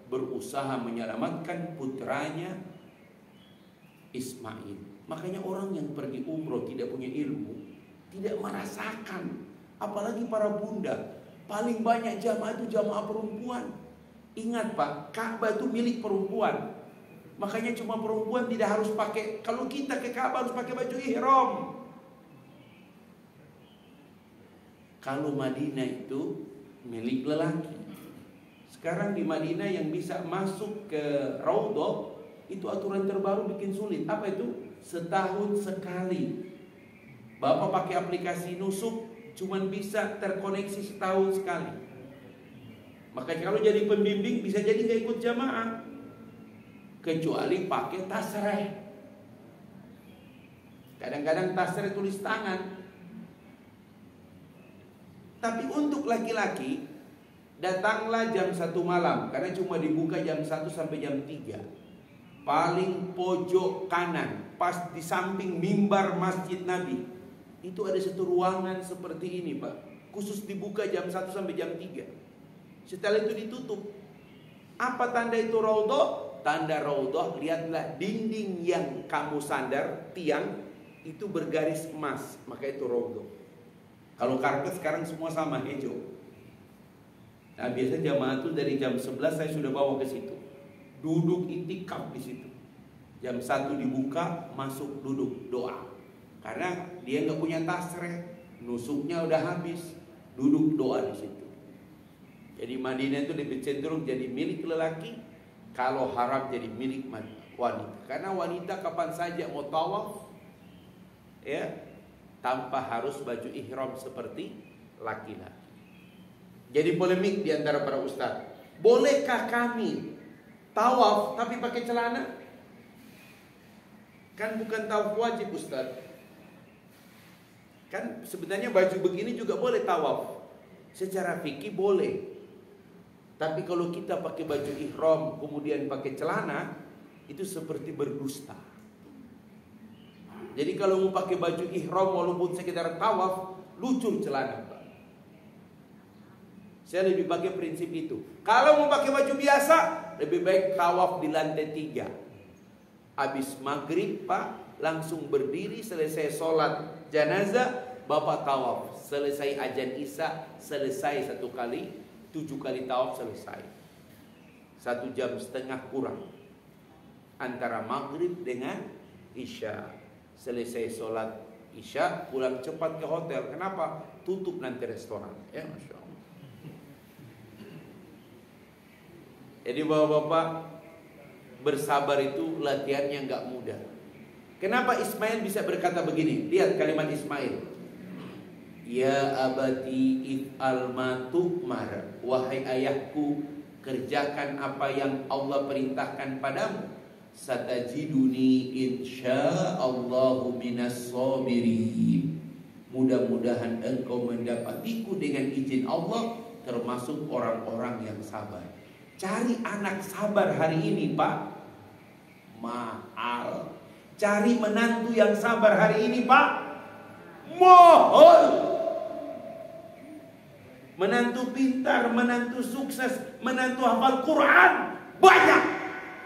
berusaha menyelamatkan putranya Ismail. Makanya orang yang pergi umroh tidak punya ilmu, tidak merasakan. Apalagi para bunda. Paling banyak jamaah itu jamaah perempuan. Ingat Pak, Ka'bah itu milik perempuan. Makanya cuma perempuan tidak harus pakai. Kalau kita ke Ka'bah harus pakai baju ihram. Kalau Madinah itu milik lelaki. Sekarang di Madinah yang bisa masuk ke Raudhah itu aturan terbaru bikin sulit. Apa itu? Setahun sekali. Bapak pakai aplikasi nusuk cuman bisa terkoneksi setahun sekali. Makanya kalau jadi pembimbing bisa jadi nggak ikut jamaah, kecuali pakai tasreh. Kadang-kadang tasreh tulis tangan. Tapi untuk laki-laki, datanglah jam 1 malam, karena cuma dibuka jam 1 sampai jam 3. Paling pojok kanan, pas di samping mimbar Masjid Nabi. Itu ada satu ruangan seperti ini, Pak. Khusus dibuka jam 1 sampai jam 3. Setelah itu ditutup. Apa tanda itu Raudhah? Tanda Raudhah, lihatlah dinding yang kamu sandar, tiang, itu bergaris emas. Maka itu Raudhah. Kalau karpet sekarang semua sama, hijau. Nah biasa jamaah itu dari jam 11 saya sudah bawa ke situ. Duduk itikaf di situ. Jam 1 dibuka, masuk duduk, doa. Karena dia nggak punya tasreh, nusuknya udah habis, duduk doa di situ. Jadi Madinah itu lebih cenderung jadi milik lelaki, kalau haram jadi milik wanita. Karena wanita kapan saja mau tawaf, ya, tanpa harus baju ihram seperti laki-laki. Jadi polemik di antara para ustaz. Bolehkah kami tawaf tapi pakai celana? Kan bukan tawaf wajib ustaz. Kan sebenarnya baju begini juga boleh tawaf. Secara fikih boleh. Tapi kalau kita pakai baju ihram kemudian pakai celana, itu seperti berdusta. Jadi kalau mau pakai baju ihram walaupun sekedar tawaf, lucu celana, Pak. Saya lebih pakai prinsip itu. Kalau mau pakai baju biasa, lebih baik tawaf di lantai 3. Habis maghrib, Pak, langsung berdiri, selesai sholat janazah, Bapak tawaf. Selesai azan isya, selesai 1 kali. 7 kali tawaf selesai. 1,5 jam kurang antara maghrib dengan isya. Selesai sholat isya, pulang cepat ke hotel. Kenapa? Tutup nanti restoran. Ya, masya Allah. Jadi bapak-bapak, bersabar itu latihannya nggak mudah. Kenapa Ismail bisa berkata begini? Lihat kalimat Ismail. Ya abati if'al ma tu'mar. Wahai ayahku, kerjakan apa yang Allah perintahkan padamu. Satajiduni insya'allahu minas sabirin. Mudah-mudahan engkau mendapatiku dengan izin Allah termasuk orang-orang yang sabar. Cari anak sabar hari ini, Pak, mahal. Cari menantu yang sabar hari ini, Pak, mahal. Menantu pintar, menantu sukses, menantu hafal Quran banyak,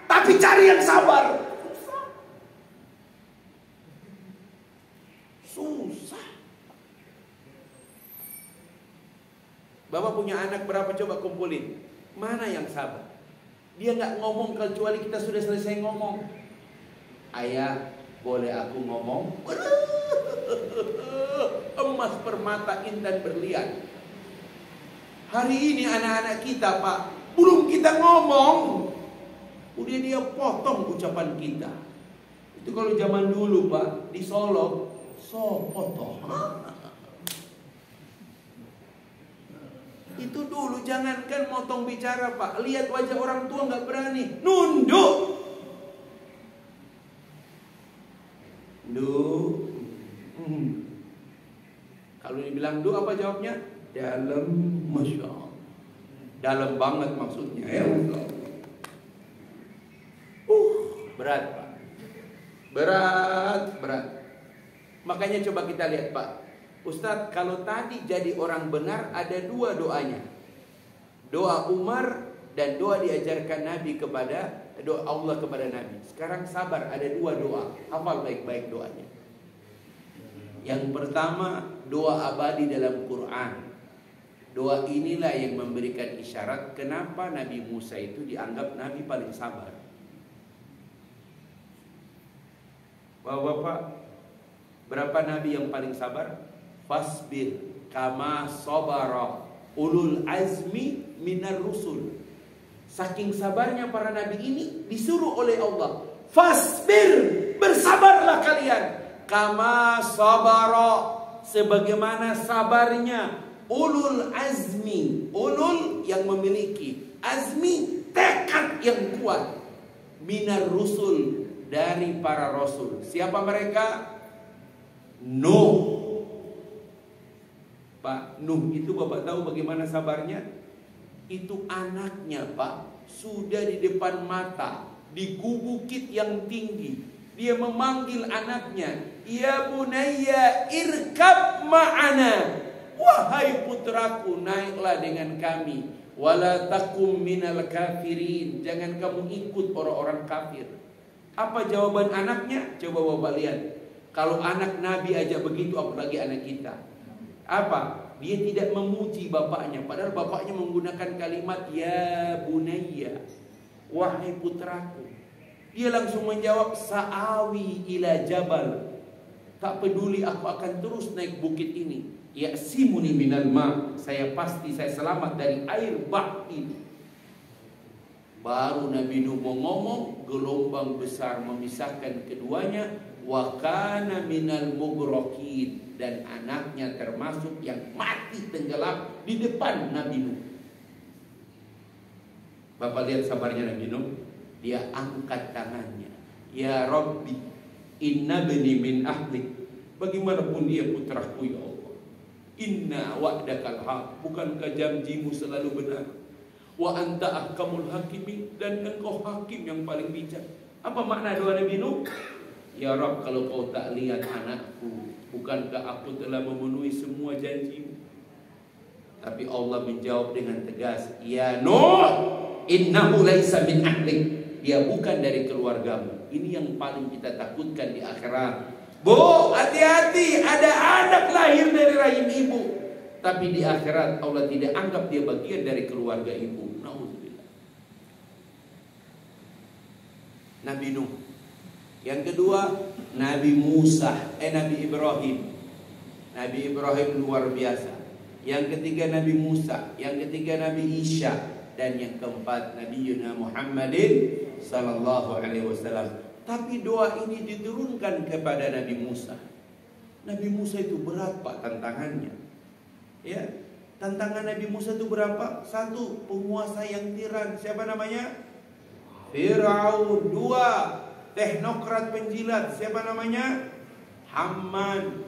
tapi cari yang sabar susah. Bapak punya anak berapa, coba kumpulin. Mana yang sabar? Dia nggak ngomong kecuali kita sudah selesai ngomong. Ayah, boleh aku ngomong? Emas permata intan berlian. Hari ini anak-anak kita, Pak, belum kita ngomong, udah dia potong ucapan kita. Itu kalau zaman dulu, Pak, di Solo, so potong. Itu dulu, jangankan motong bicara, Pak, lihat wajah orang tua nggak berani, nunduk. Kalau dibilang du, apa jawabnya? Dalam, Masya Allah. Dalam banget maksudnya, ya Allah. Berat, Pak. Berat. Makanya coba kita lihat, Pak. Ustadz, kalau tadi jadi orang benar ada dua doanya. Doa Umar dan doa diajarkan Nabi kepada, doa Allah kepada Nabi. Sekarang sabar, ada dua doa. Hafal baik-baik doanya. Yang pertama, doa abadi dalam Quran. Doa inilah yang memberikan isyarat kenapa Nabi Musa itu dianggap Nabi paling sabar. Bapak-bapak, berapa Nabi yang paling sabar? Fasbir kama sabara ulul azmi minar rusul. Saking sabarnya para Nabi ini disuruh oleh Allah, fasbir, bersabarlah kalian, kama sabara, sebagaimana sabarnya ulul azmi. Ulul yang memiliki, azmi tekad yang kuat, minar rusul, dari para rasul. Siapa mereka? Nuh. Pak, Nuh itu Bapak tahu bagaimana sabarnya? Itu anaknya, Pak, sudah di depan mata, di bukit yang tinggi. Dia memanggil anaknya, ya bunayya irkab ma'ana, wahai putraku, naiklah dengan kami. Wala takum minal kafirin, jangan kamu ikut orang-orang kafir. Apa jawaban anaknya? Coba Bapak lihat. Kalau anak Nabi aja begitu, apalagi anak kita. Apa? Dia tidak memuji bapaknya, padahal bapaknya menggunakan kalimat ya bunayya, wahai putraku. Dia langsung menjawab, sa'awi ila jabal, tak peduli, aku akan terus naik bukit ini. Ya'simuni minal ma, saya selamat dari air bah ini. Baru Nabi Nuh mau ngomong, gelombang besar memisahkan keduanya. Wa kana minal mughrakin, dan anaknya termasuk yang mati tenggelam di depan Nabi Nuh. Bapak lihat sabarnya Nabi Nuh. Dia angkat tangannya, ya Rabbi, inna bani min ahlik, bagaimanapun dia putraku ya Allah. Inna wa'dakal haq, bukankah janjimu selalu benar? Wa anta ahkamul hakimin, dan engkau hakim yang paling bijak. Apa makna doa Nabi Nuh? Ya Rabb, kalau kau tak lihat anakku, bukankah aku telah memenuhi semua janjimu? Tapi Allah menjawab dengan tegas, ya Nuh, innahu laisa min ahlik, dia bukan dari keluargamu. Ini yang paling kita takutkan di akhirat. Bu, hati-hati, ada anak lahir dari rahim ibu, tapi di akhirat Allah tidak anggap dia bagian dari keluarga ibu. Nauzubillah. Nabi Nuh. Yang kedua, Nabi Ibrahim. Nabi Ibrahim luar biasa. Yang ketiga Nabi Musa. Yang ketiga Nabi Isa. Dan yang keempat Nabi Muhammadin sallallahu alaihi wasallam. Tapi doa ini diturunkan kepada Nabi Musa. Nabi Musa itu berat, Pak, tantangannya. Ya, tantangan Nabi Musa itu berapa? Satu, penguasa yang tiran. Siapa namanya? Firaun. Dua, teknokrat penjilat. Siapa namanya? Haman.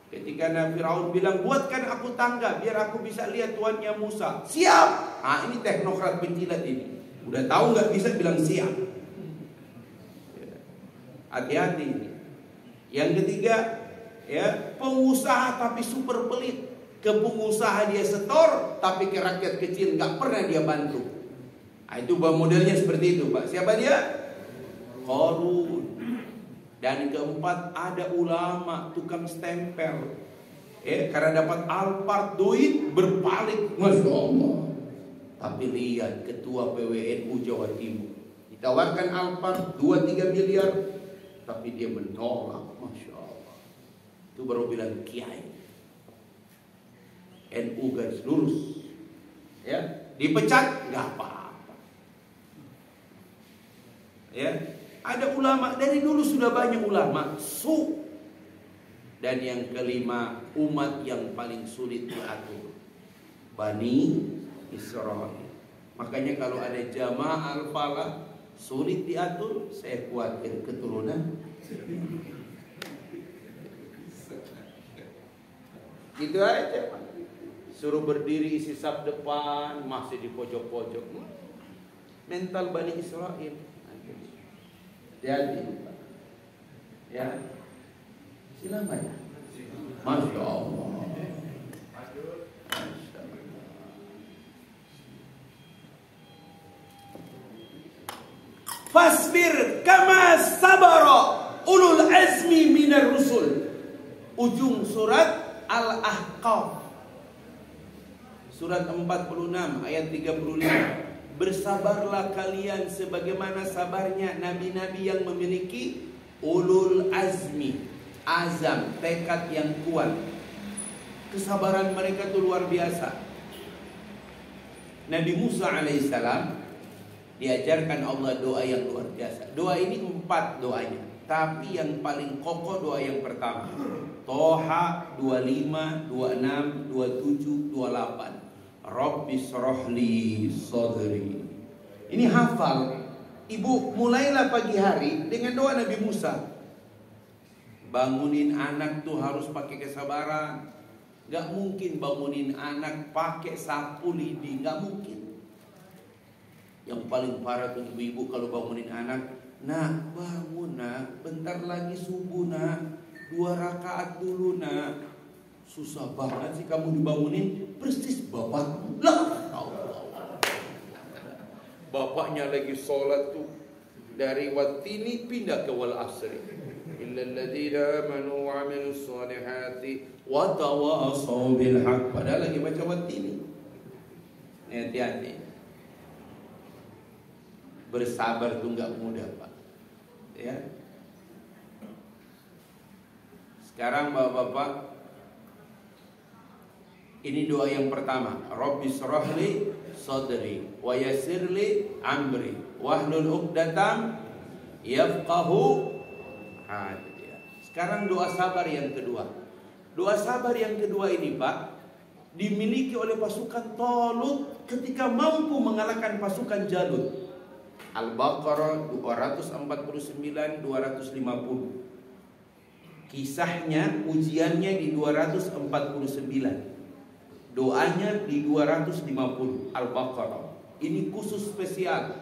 Ketika Nabi Firaun bilang, buatkan aku tangga biar aku bisa lihat tuannya Musa. Siap. Ini teknokrat penjilat ini. Udah tahu nggak bisa bilang siap. Hati-hati. Yang ketiga, ya, pengusaha tapi super pelit. Ke pengusaha dia setor, tapi ke rakyat kecil nggak pernah dia bantu. Nah, itu modelnya seperti itu, Pak. Siapa dia? Qarun. Dan keempat, ada ulama tukang stempel. Karena dapat Alphard duit berpaling, Masya Allah. Tapi lihat ketua PWNU Jawa Timur, ditawarkan Alphard 2-3 miliar, tapi dia menolak. Masya Allah. Itu baru bilang kiai. NU garis lurus. Ya, dipecat nggak apa-apa. Ya, ada ulama dari dulu sudah banyak ulama. Dan yang kelima, umat yang paling sulit diatur, Bani Israel. Makanya kalau ada jamaah al-falah sulit diatur, saya khawatir keturunan. Gitu aja, Pak. Suruh berdiri isi saf depan, masih di pojok-pojok. Mental Bani Israel. Jadi, ya, silakan ya. Masya Allah. Fasbir kama sabara ulul azmi minar rusul. Ujung surat Al-Ahqaf. Surat 46 ayat 35. Bersabarlah kalian sebagaimana sabarnya nabi-nabi yang memiliki ulul azmi, azam, tekad yang kuat. Kesabaran mereka itu luar biasa. Nabi Musa alaihissalam diajarkan Allah doa yang luar biasa. Doa ini 4 doanya, tapi yang paling kokoh doa yang pertama. Toha 25, 26, 27, 28. Rabbi srohli sodri. Ini hafal. Ibu mulailah pagi hari dengan doa Nabi Musa. Bangunin anak tuh harus pakai kesabaran. Gak mungkin bangunin anak pakai sapu lidi, gak mungkin. Yang paling parah tuh ibu-ibu kalau bangunin anak, nak bangun nak, bentar lagi subuh nak, 2 rakaat dulu nak. Susah banget sih kamu dibangunin, persis bapak. Lah, Allah. Bapaknya lagi sholat tuh, dari watini pindah ke wal asri. Illal ladzina amanu wa 'amilus shalihati wa tawashaw bil haqq. Padahal lagi baca watini. Hati-hati. Bersabar tuh enggak mudah, Pak. Ya. Sekarang Bapak-bapak, ini doa yang pertama. Rabbi shrahli sadri wa yassirli amri wahlul 'uqdatam yafqahu hadi. Sekarang doa sabar yang kedua. Doa sabar yang kedua ini, Pak, dimiliki oleh pasukan Talut ketika mampu mengalahkan pasukan Jalut. Al-Baqarah 249 250. Kisahnya, ujiannya di 249. Doanya di 250 Al-Baqarah. Ini khusus spesial.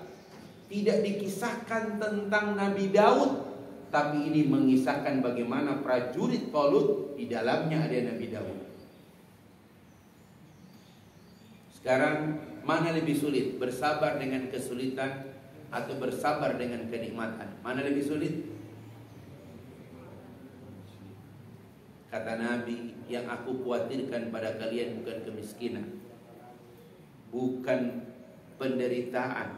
Tidak dikisahkan tentang Nabi Daud, tapi ini mengisahkan bagaimana prajurit Talut, di dalamnya ada Nabi Daud. Sekarang mana lebih sulit? Bersabar dengan kesulitan atau bersabar dengan kenikmatan? Mana lebih sulit? Kata Nabi, yang aku khawatirkan pada kalian bukan kemiskinan, bukan penderitaan,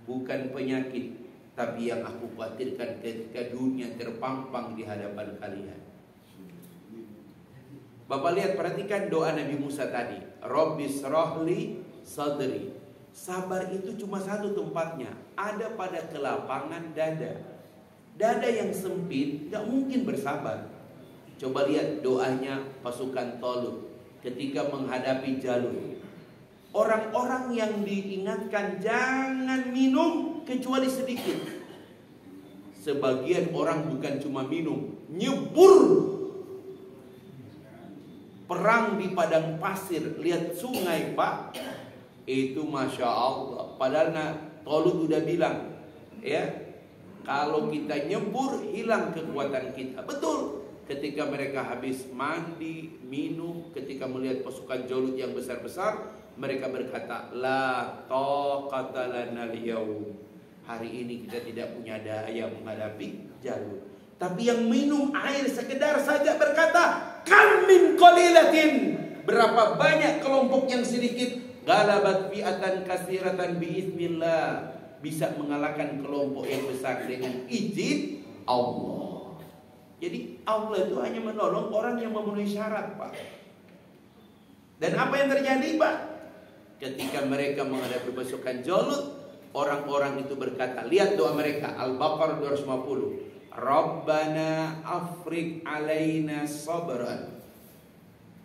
bukan penyakit, tapi yang aku khawatirkan ketika dunia terpampang di hadapan kalian. Bapak lihat, perhatikan doa Nabi Musa tadi. Rabbi shrahli sadri. Sabar itu cuma satu tempatnya, ada pada kelapangan dada. Dada yang sempit gak mungkin bersabar. Coba lihat doanya pasukan Talut ketika menghadapi Jalut. Orang-orang yang diingatkan jangan minum kecuali sedikit. Sebagian orang bukan cuma minum, nyebur. Perang di padang pasir, lihat sungai, Pak. Itu Masya Allah. Padahal Talut udah bilang, ya, kalau kita nyebur hilang kekuatan kita. Betul. Ketika mereka habis mandi, minum, ketika melihat pasukan Jalut yang besar-besar, mereka berkata, la taqata lana al-yawm. Hari ini kita tidak punya daya menghadapi Jalut. Tapi yang minum air sekedar saja berkata, kam min qalilatin. Berapa banyak kelompok yang sedikit, galabat fi'atan kasiratan biiznillah, bisa mengalahkan kelompok yang besar dengan izin Allah. Jadi Allah itu hanya menolong orang yang memenuhi syarat, Pak. Dan apa yang terjadi, Pak? Ketika mereka menghadapi pasukan Jalut, orang-orang itu berkata, lihat doa mereka, Al-Baqarah 250. Rabbana afrik alaina sabran.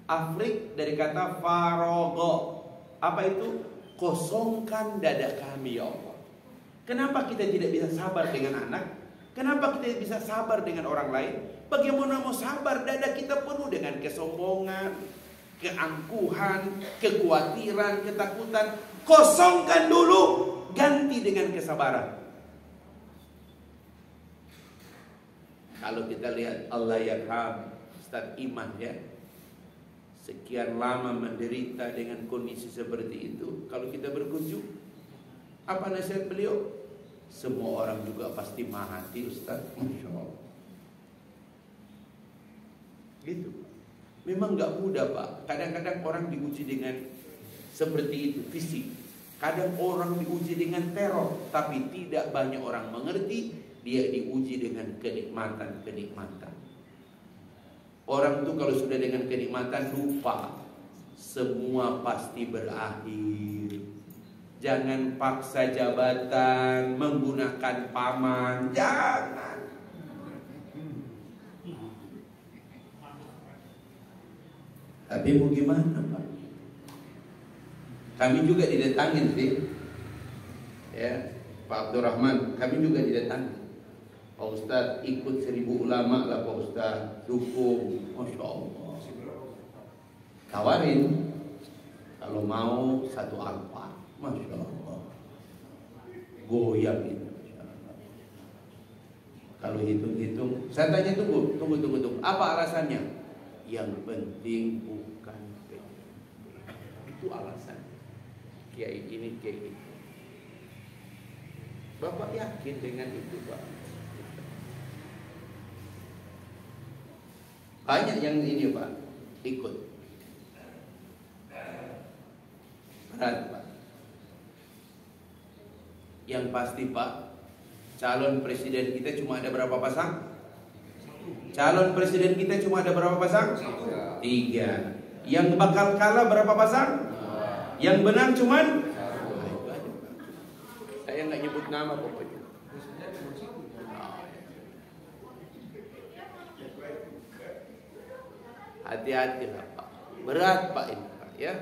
Afrik dari kata farogo. Apa itu? Kosongkan dada kami, ya Allah. Kenapa kita tidak bisa sabar dengan anak? Kenapa kita tidak bisa sabar dengan orang lain? Bagaimana mau sabar? Dada kita penuh dengan kesombongan, keangkuhan, kekhawatiran, ketakutan. Kosongkan dulu, ganti dengan kesabaran. Kalau kita lihat Allah yarham Ustaz Iman, ya, sekian lama menderita dengan kondisi seperti itu. Kalau kita berkunjung, apa nasihat beliau? Semua orang juga pasti mati, Ustaz. Masya Allah. Gitu. Memang gak mudah, Pak. Kadang-kadang orang diuji dengan seperti itu, fisik. Kadang orang diuji dengan teror, tapi tidak banyak orang mengerti. Dia diuji dengan kenikmatan-kenikmatan. Orang tuh kalau sudah dengan kenikmatan lupa semua pasti berakhir. Jangan paksa jabatan menggunakan paman. Jangan. Tapi mau gimana, Pak? Kami juga didatangin sih, ya, Pak Abdurrahman. Kami juga didatangin. Pak Ustadz ikut 1000 ulama lah, Pak Ustadz dukung. Masya Allah. Tawarin kalau mau 1 alfa. Masya Allah. Goyang itu. Kalau hitung-hitung, saya tanya tunggu. Apa alasannya? Yang penting bukan PDIP. Itu alasannya. Kiai ini, kiai itu. Bapak yakin dengan itu, Pak? Banyak yang ini, Pak, ikut. Berat, Pak. Yang pasti, Pak, calon presiden kita cuma ada berapa pasang? Calon presiden kita cuma ada berapa pasang? 3. Yang bakal kalah berapa pasang? Yang menang cuman? Saya nggak nyebut nama pokoknya. Hati-hatilah, Pak. Berat, Pak, ini, Pak, ya.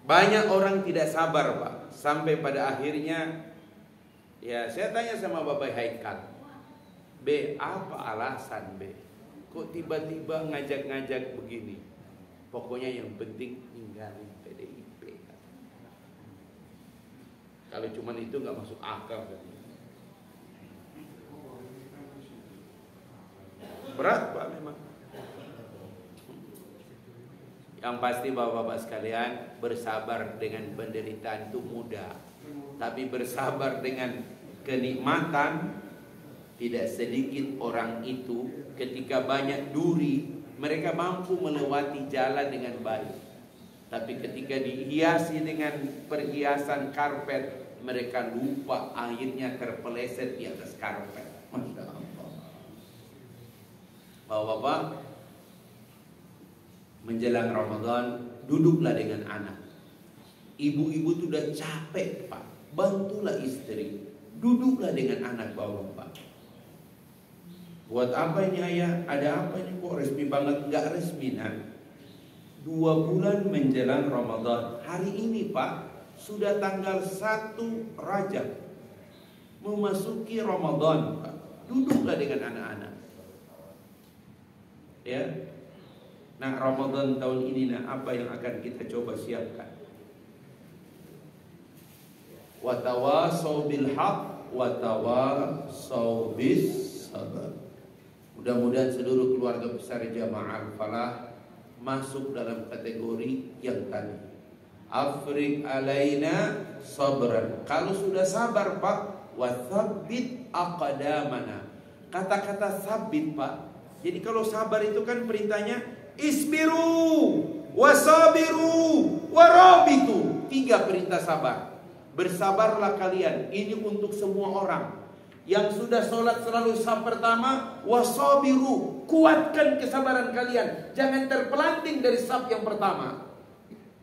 Banyak orang tidak sabar, Pak, sampai pada akhirnya, ya, saya tanya sama Bapak Haikal, B, apa alasan B? Kok tiba-tiba ngajak-ngajak begini? Pokoknya yang penting ninggalin PDIP. Kalau cuma itu nggak masuk akal, kan? Berat, Pak, memang. Yang pasti bapak-bapak sekalian, bersabar dengan penderitaan itu mudah. Tapi bersabar dengan kenikmatan, tidak sedikit orang itu ketika banyak duri, mereka mampu melewati jalan dengan baik. Tapi ketika dihiasi dengan perhiasan karpet, mereka lupa akhirnya terpeleset di atas karpet. Masya Allah. Bapak-bapak, menjelang Ramadan, duduklah dengan anak. Ibu-ibu itu udah capek, Pak. Bantulah istri. Duduklah dengan anak, bapak-bapak. Buat apa ini, ayah? Ada apa ini kok resmi banget? Enggak resmi, nah. 2 bulan menjelang Ramadan. Hari ini, Pak, sudah tanggal 1 Rajab. Memasuki Ramadan, Pak. Duduklah dengan anak-anak. Ya. Nah, Ramadan tahun ini, nah, apa yang akan kita coba siapkan? wa tawasau bil haq wa tawasau bis sabar. Mudah-mudahan seluruh keluarga besar Jamaah Al-Falah masuk dalam kategori yang tadi. Afriq alaina sabran. Kalau sudah sabar Pak, wa tsabbit aqdamana. Kata-kata sabit Pak. Jadi kalau sabar itu kan perintahnya isbiru wasabiru warabitu. 3 perintah sabar. Bersabarlah kalian. Ini untuk semua orang. Yang sudah sholat selalu saf pertama, wasabiru, kuatkan kesabaran kalian. Jangan terpelanting dari saf yang pertama.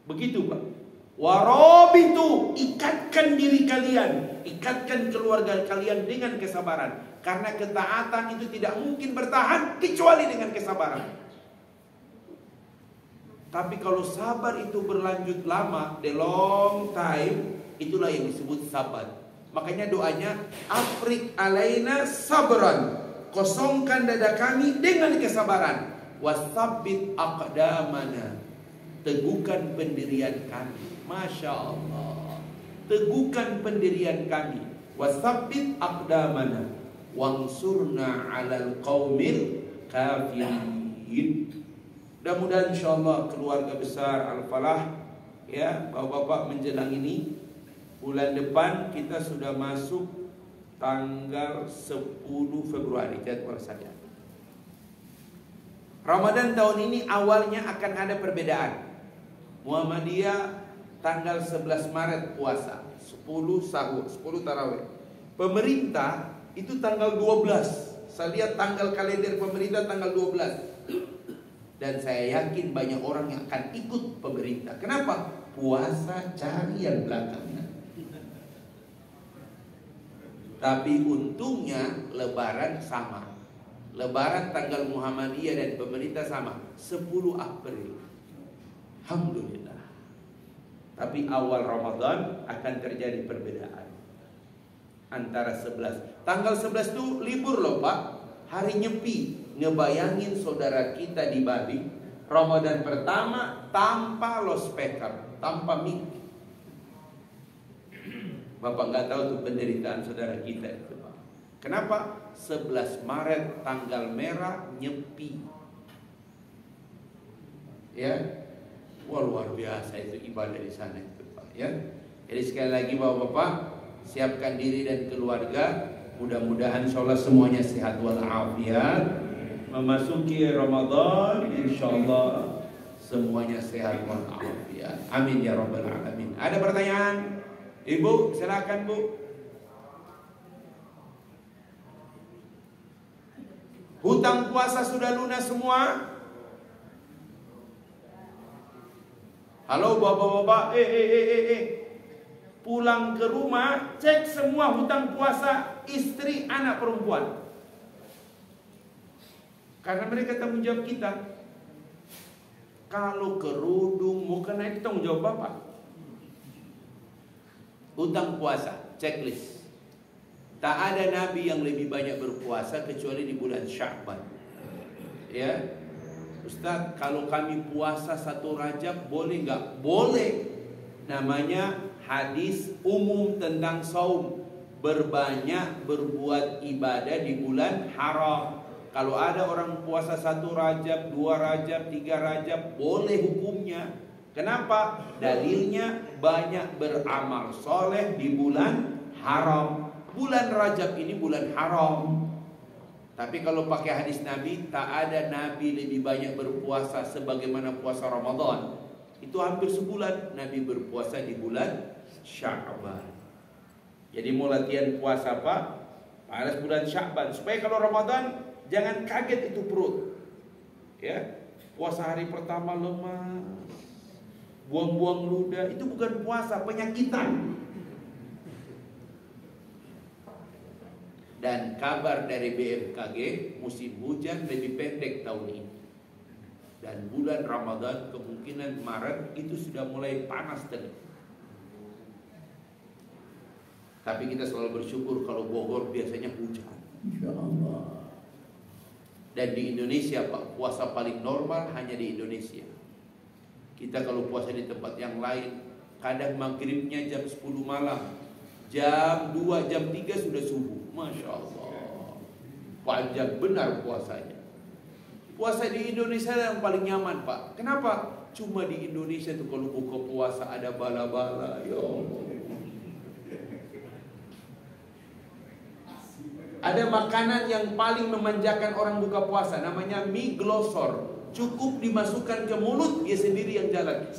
Begitu Pak. Warabitu, ikatkan diri kalian, ikatkan keluarga kalian dengan kesabaran. Karena ketaatan itu tidak mungkin bertahan kecuali dengan kesabaran. Tapi kalau sabar itu berlanjut lama, the long time, itulah yang disebut sabar. Makanya doanya afriq alaina sabran, kosongkan dada kami dengan kesabaran. Wasabbit aqdamana, teguhkan pendirian kami. Masya Allah, teguhkan pendirian kami. Wasabbit aqdamana wansurna 'alal qaumil kafirin. Mudah-mudahan insyaallah keluarga besar Al-Falah, ya bapak-bapak, menjelang ini bulan depan kita sudah masuk tanggal 10 Februari jadwal saya. Ramadan tahun ini awalnya akan ada perbedaan. Muhammadiyah tanggal 11 Maret puasa, 10 sahur, 10 tarawih. Pemerintah itu tanggal 12. Saya lihat tanggal kalender pemerintah tanggal 12. Dan saya yakin banyak orang yang akan ikut pemerintah. Kenapa? Puasa cari yang belakangnya. Tapi untungnya Lebaran sama. Lebaran tanggal Muhammadiyah dan pemerintah sama, 10 April. Alhamdulillah. Tapi awal Ramadan akan terjadi perbedaan antara 11. Tanggal 11 itu libur loh Pak, hari Nyepi. Ngebayangin saudara kita di Bali, Ramadan pertama tanpa loudspeaker, tanpa mic. Bapak nggak tahu tuh penderitaan saudara kita itu Pak. Kenapa? 11 Maret tanggal merah Nyepi. Ya, wah luar biasa itu ibadah di sana itu Pak. Ya, jadi sekali lagi bapak-bapak, siapkan diri dan keluarga. Mudah-mudahan insyaallah semuanya sehat walafiat. Memasuki Ramadan insyaallah semuanya sehat walafiat. Amin ya rabbal alamin. Ada pertanyaan? Ibu, silakan Bu. Hutang puasa sudah lunas semua? Halo bapak-bapak, pulang ke rumah, cek semua hutang puasa istri, anak, perempuan. Karena mereka tanggung jawab kita. Kalau kerudung mau kena, itu tanggung jawab bapak. Hutang puasa, checklist. Tak ada nabi yang lebih banyak berpuasa kecuali di bulan Sya'ban. Ya, Ustaz, kalau kami puasa 1 Rajab boleh nggak? Boleh. Namanya hadis umum tentang saum. Berbanyak berbuat ibadah di bulan haram. Kalau ada orang puasa 1 Rajab, 2 Rajab, 3 Rajab, boleh hukumnya. Kenapa? Dalilnya banyak beramal soleh di bulan haram. Bulan Rajab ini bulan haram. Tapi kalau pakai hadis Nabi, tak ada Nabi lebih banyak berpuasa sebagaimana puasa Ramadan. Itu hampir sebulan Nabi berpuasa di bulan Sya'ban. Jadi mau latihan puasa Pak, harus bulan Sya'ban. Supaya kalau Ramadan jangan kaget itu perut. Ya, puasa hari pertama lemas, buang-buang ludah, itu bukan puasa, penyakitan. Dan kabar dari BMKG, musim hujan lebih pendek tahun ini. Dan bulan Ramadan kemungkinan Maret itu sudah mulai panas tadi. Tapi kita selalu bersyukur kalau Bogor biasanya hujan. Insyaallah. Dan di Indonesia Pak, puasa paling normal hanya di Indonesia. Kita kalau puasa di tempat yang lain, kadang maghribnya jam 10 malam, Jam 2, jam 3 sudah subuh. Masya Allah, panjang benar puasanya. Puasa di Indonesia yang paling nyaman, Pak. Kenapa? Cuma di Indonesia tuh kalau buka puasa ada bala-bala. Ya Allah. Ada makanan yang paling memanjakan orang buka puasa, namanya mie glosor. Cukup dimasukkan ke mulut, dia sendiri yang jalan.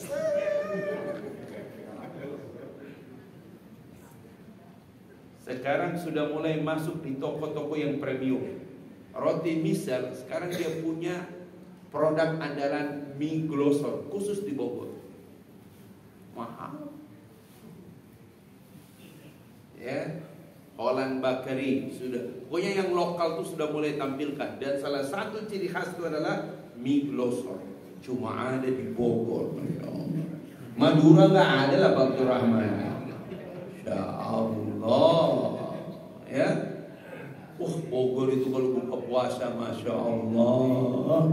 Sekarang sudah mulai masuk di toko-toko yang premium. Roti Misal sekarang dia punya produk andalan mie glosor khusus di Bogor. Mahal. Ya. Holland Bakery sudah, pokoknya yang lokal tuh sudah mulai tampilkan. Dan salah satu ciri khas itu adalah mie glosor. Cuma ada di Bogor. Madura nggak ada lah, Pak Rahman. Ya Allah, ya. Bogor itu kalau buka puasa, Masya Allah.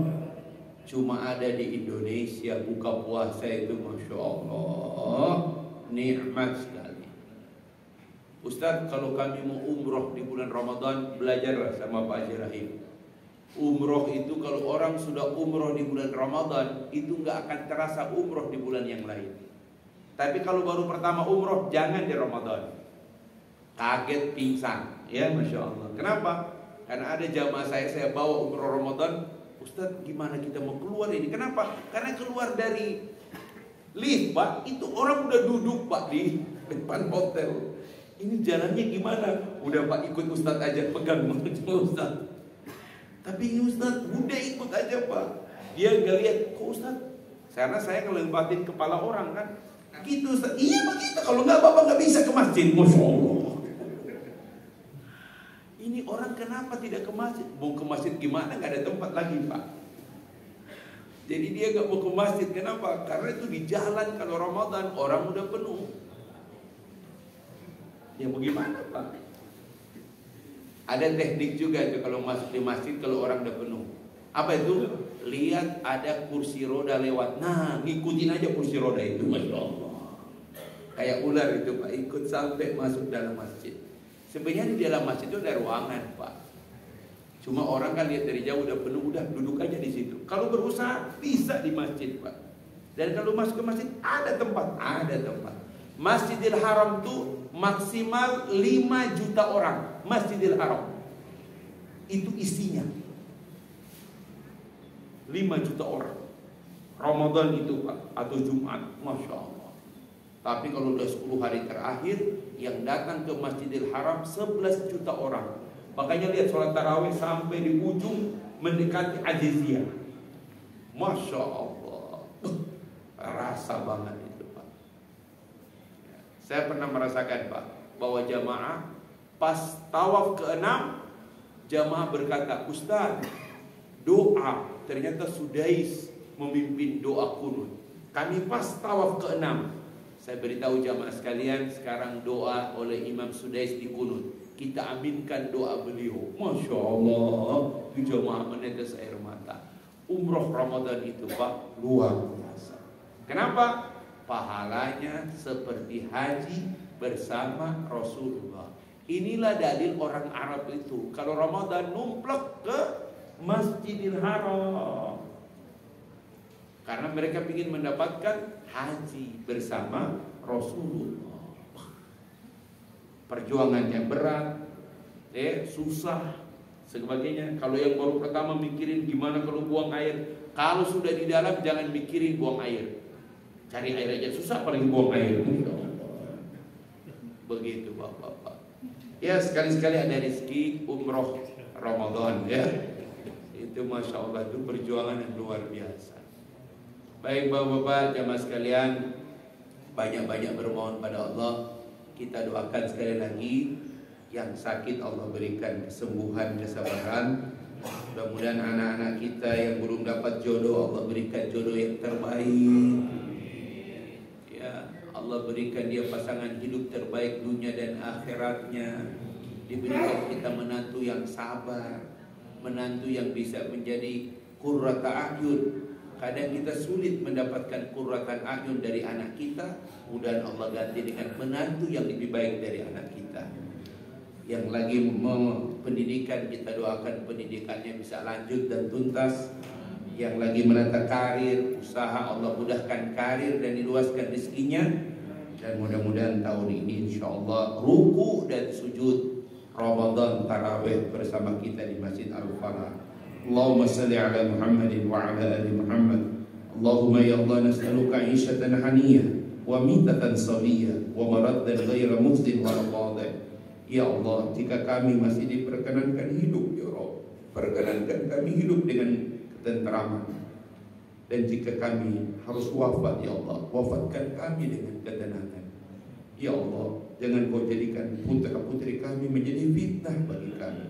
Cuma ada di Indonesia buka puasa itu, Masya Allah, nikmat sekali. Ustaz, kalau kami mau umroh di bulan Ramadan, belajarlah sama Pak Haji Rahim. Umroh itu kalau orang sudah umroh di bulan Ramadan, itu nggak akan terasa umroh di bulan yang lain. Tapi kalau baru pertama umroh, jangan di Ramadan. Kaget pingsan, ya Masya Allah. Kenapa? Karena ada jamaah saya bawa umroh Ramadan. Ustaz, gimana kita mau keluar ini? Kenapa? Karena keluar dari lift, Pak, itu orang udah duduk, Pak, di depan hotel. Ini jalannya gimana? Udah, Pak, ikut Ustaz aja, pegang Ustaz. Tapi ini Ustaz, udah ikut aja, Pak. Dia nggak lihat, kok Ustaz? Karena saya ngelempatin kepala orang kan. Gitu Ustaz. Iya begitu. Kalau nggak Bapak nggak bisa ke masjid. Masya Allah. Ini orang kenapa tidak ke masjid? Mau ke masjid gimana? Nggak ada tempat lagi, Pak. Jadi dia nggak mau ke masjid. Kenapa? Karena itu di jalan kalau Ramadan orang udah penuh. Ya bagaimana, Pak? Ada teknik juga itu kalau masuk di masjid kalau orang udah penuh. Apa itu? Lihat ada kursi roda lewat. Nah, ngikutin aja kursi roda itu, Masya Allah. Kayak ular itu, Pak, ikut sampai masuk dalam masjid. Sebenarnya di dalam masjid itu ada ruangan, Pak. Cuma orang kan lihat dari jauh udah penuh, udah duduk aja di situ. Kalau berusaha bisa di masjid, Pak. Dan kalau masuk ke masjid ada tempat, Masjidil Haram tuh maksimal 5 juta orang. Masjidil Haram itu isinya 5 juta orang. Ramadan itu, Pak, atau Jumat, Masya Allah. Tapi kalau udah 10 hari terakhir, yang datang ke Masjidil Haram 11 juta orang. Makanya lihat sholat tarawih sampai di ujung mendekati Aziziyah. Masya Allah, rasa banget itu, Pak. Saya pernah merasakan, Pak, bahwa jamaah pas tawaf ke-6, jamaah berkata, Ustaz, doa. Ternyata Sudais memimpin doa kunut. Kami pas tawaf ke-6. Saya beritahu jamaah sekalian, sekarang doa oleh Imam Sudais di kunut. Kita aminkan doa beliau. Masya Allah, itu jamaah menetes air mata. Umroh Ramadan itu, Pak, luar biasa. Kenapa? Pahalanya seperti haji bersama Rasulullah. Inilah dalil orang Arab itu. Kalau Ramadan numplek ke Masjidil Haram. Karena mereka ingin mendapatkan haji bersama Rasulullah. Perjuangannya berat, susah, sebagainya. Kalau yang baru pertama mikirin gimana kalau buang air. Kalau sudah di dalam jangan mikirin buang air. Cari air aja susah, paling buang air. Begitu, Bapak-bapak. Ya, sekali-sekali ada rezeki umroh Ramadan, ya. Itu Masya Allah, itu perjuangan yang luar biasa. Baik Bapak-bapak, jamaah sekalian, banyak-banyak bermohon pada Allah. Kita doakan sekali lagi, yang sakit Allah berikan kesembuhan, kesabaran. Mudah-mudahan anak-anak kita yang belum dapat jodoh, Allah berikan jodoh yang terbaik. Ya, Allah berikan dia pasangan hidup terbaik dunia dan akhiratnya. Diberikan kita menantu yang sabar, menantu yang bisa menjadi qurrata a'yun. Kadang kita sulit mendapatkan qurratan a'yun dari anak kita. Mudah-mudahan Allah ganti dengan menantu yang lebih baik dari anak Yang lagi pendidikan, kita doakan pendidikannya bisa lanjut dan tuntas. Yang lagi menata karir, usaha, Allah mudahkan karir dan diluaskan rezekinya. Dan mudah-mudahan tahun ini insya Allah ruku dan sujud Ramadan tarawih bersama kita di Masjid Al-Falah. Allahumma salli ala Muhammadin wa ala ali Muhammad. Allahumma ya Allah nas'aluka 'ishatan haniyah wa mitatan sawiyah wa maraddan ghaira mufsid wa radha. Ya Allah, jika kami masih diperkenankan hidup, ya Rabb, perkenankan kami hidup dengan ketenteraman. Dan jika kami harus wafat, ya Allah, wafatkan kami dengan ketenangan. Ya Allah, jangan kau jadikan putra putri kami menjadi fitnah bagi kami.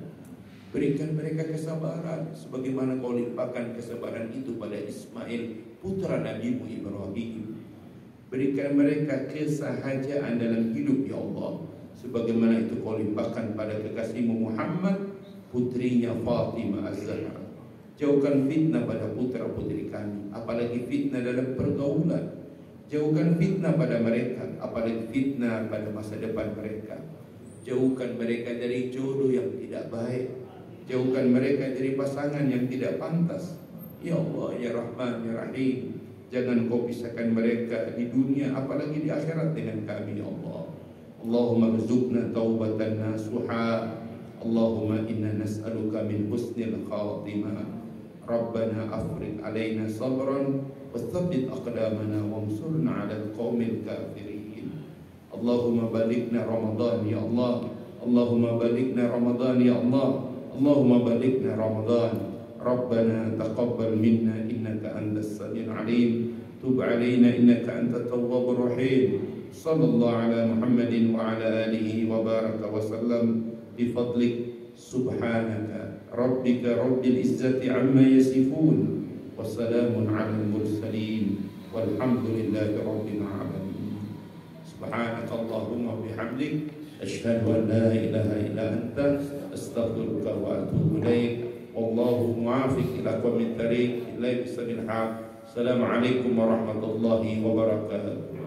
Berikan mereka kesabaran sebagaimana kau limpahkan kesabaran itu pada Ismail, putra Nabi Ibrahim. Berikan mereka kesahajaan dalam hidup, ya Allah, sebagaimana itu kau limpahkan pada kekasihmu Muhammad, putrinya Fatimah Az-Zahra. Jauhkan fitnah pada putra putri kami, apalagi fitnah dalam pergaulan. Jauhkan fitnah pada mereka, apalagi fitnah pada masa depan mereka. Jauhkan mereka dari jodoh yang tidak baik. Jauhkan mereka dari pasangan yang tidak pantas. Ya Allah, ya Rahman, ya Rahim, jangan kau pisahkan mereka di dunia apalagi di akhirat dengan kami, ya Allah. Allahumma rzuqna taubatan nasuha. Allahumma inna nas'aluka min husnil khatimah. Rabbana afriq alaina sabran wathabbit aqdamana wansurna 'alal qaumil kafirin. Allahumma balighna Ramadan ya Allah. Allahumma balighna Ramadan ya Allah. Allahumma balighna Ramadan. Rabbana taqabbal minna innaka antas samiul alim. Tub 'alaina innaka antat tawwabur rahim. Sallallahu ala Muhammadin wa ala alihi wa baraka wa sallam bi fadlik. Subhanaka rabbika rabbil izzati amma yasifun wa salamun 'alal mursalin walhamdulillahi rabbil alamin. Subhanaka Allahumma bihamdik asyhadu an la ilaha illa anta astaghfiruka wa atubu ilaik. Wallahu muwaffiq ila aqwamit thariq ila bisabil haq. Assalamualaikum warahmatullahi wabarakatuh.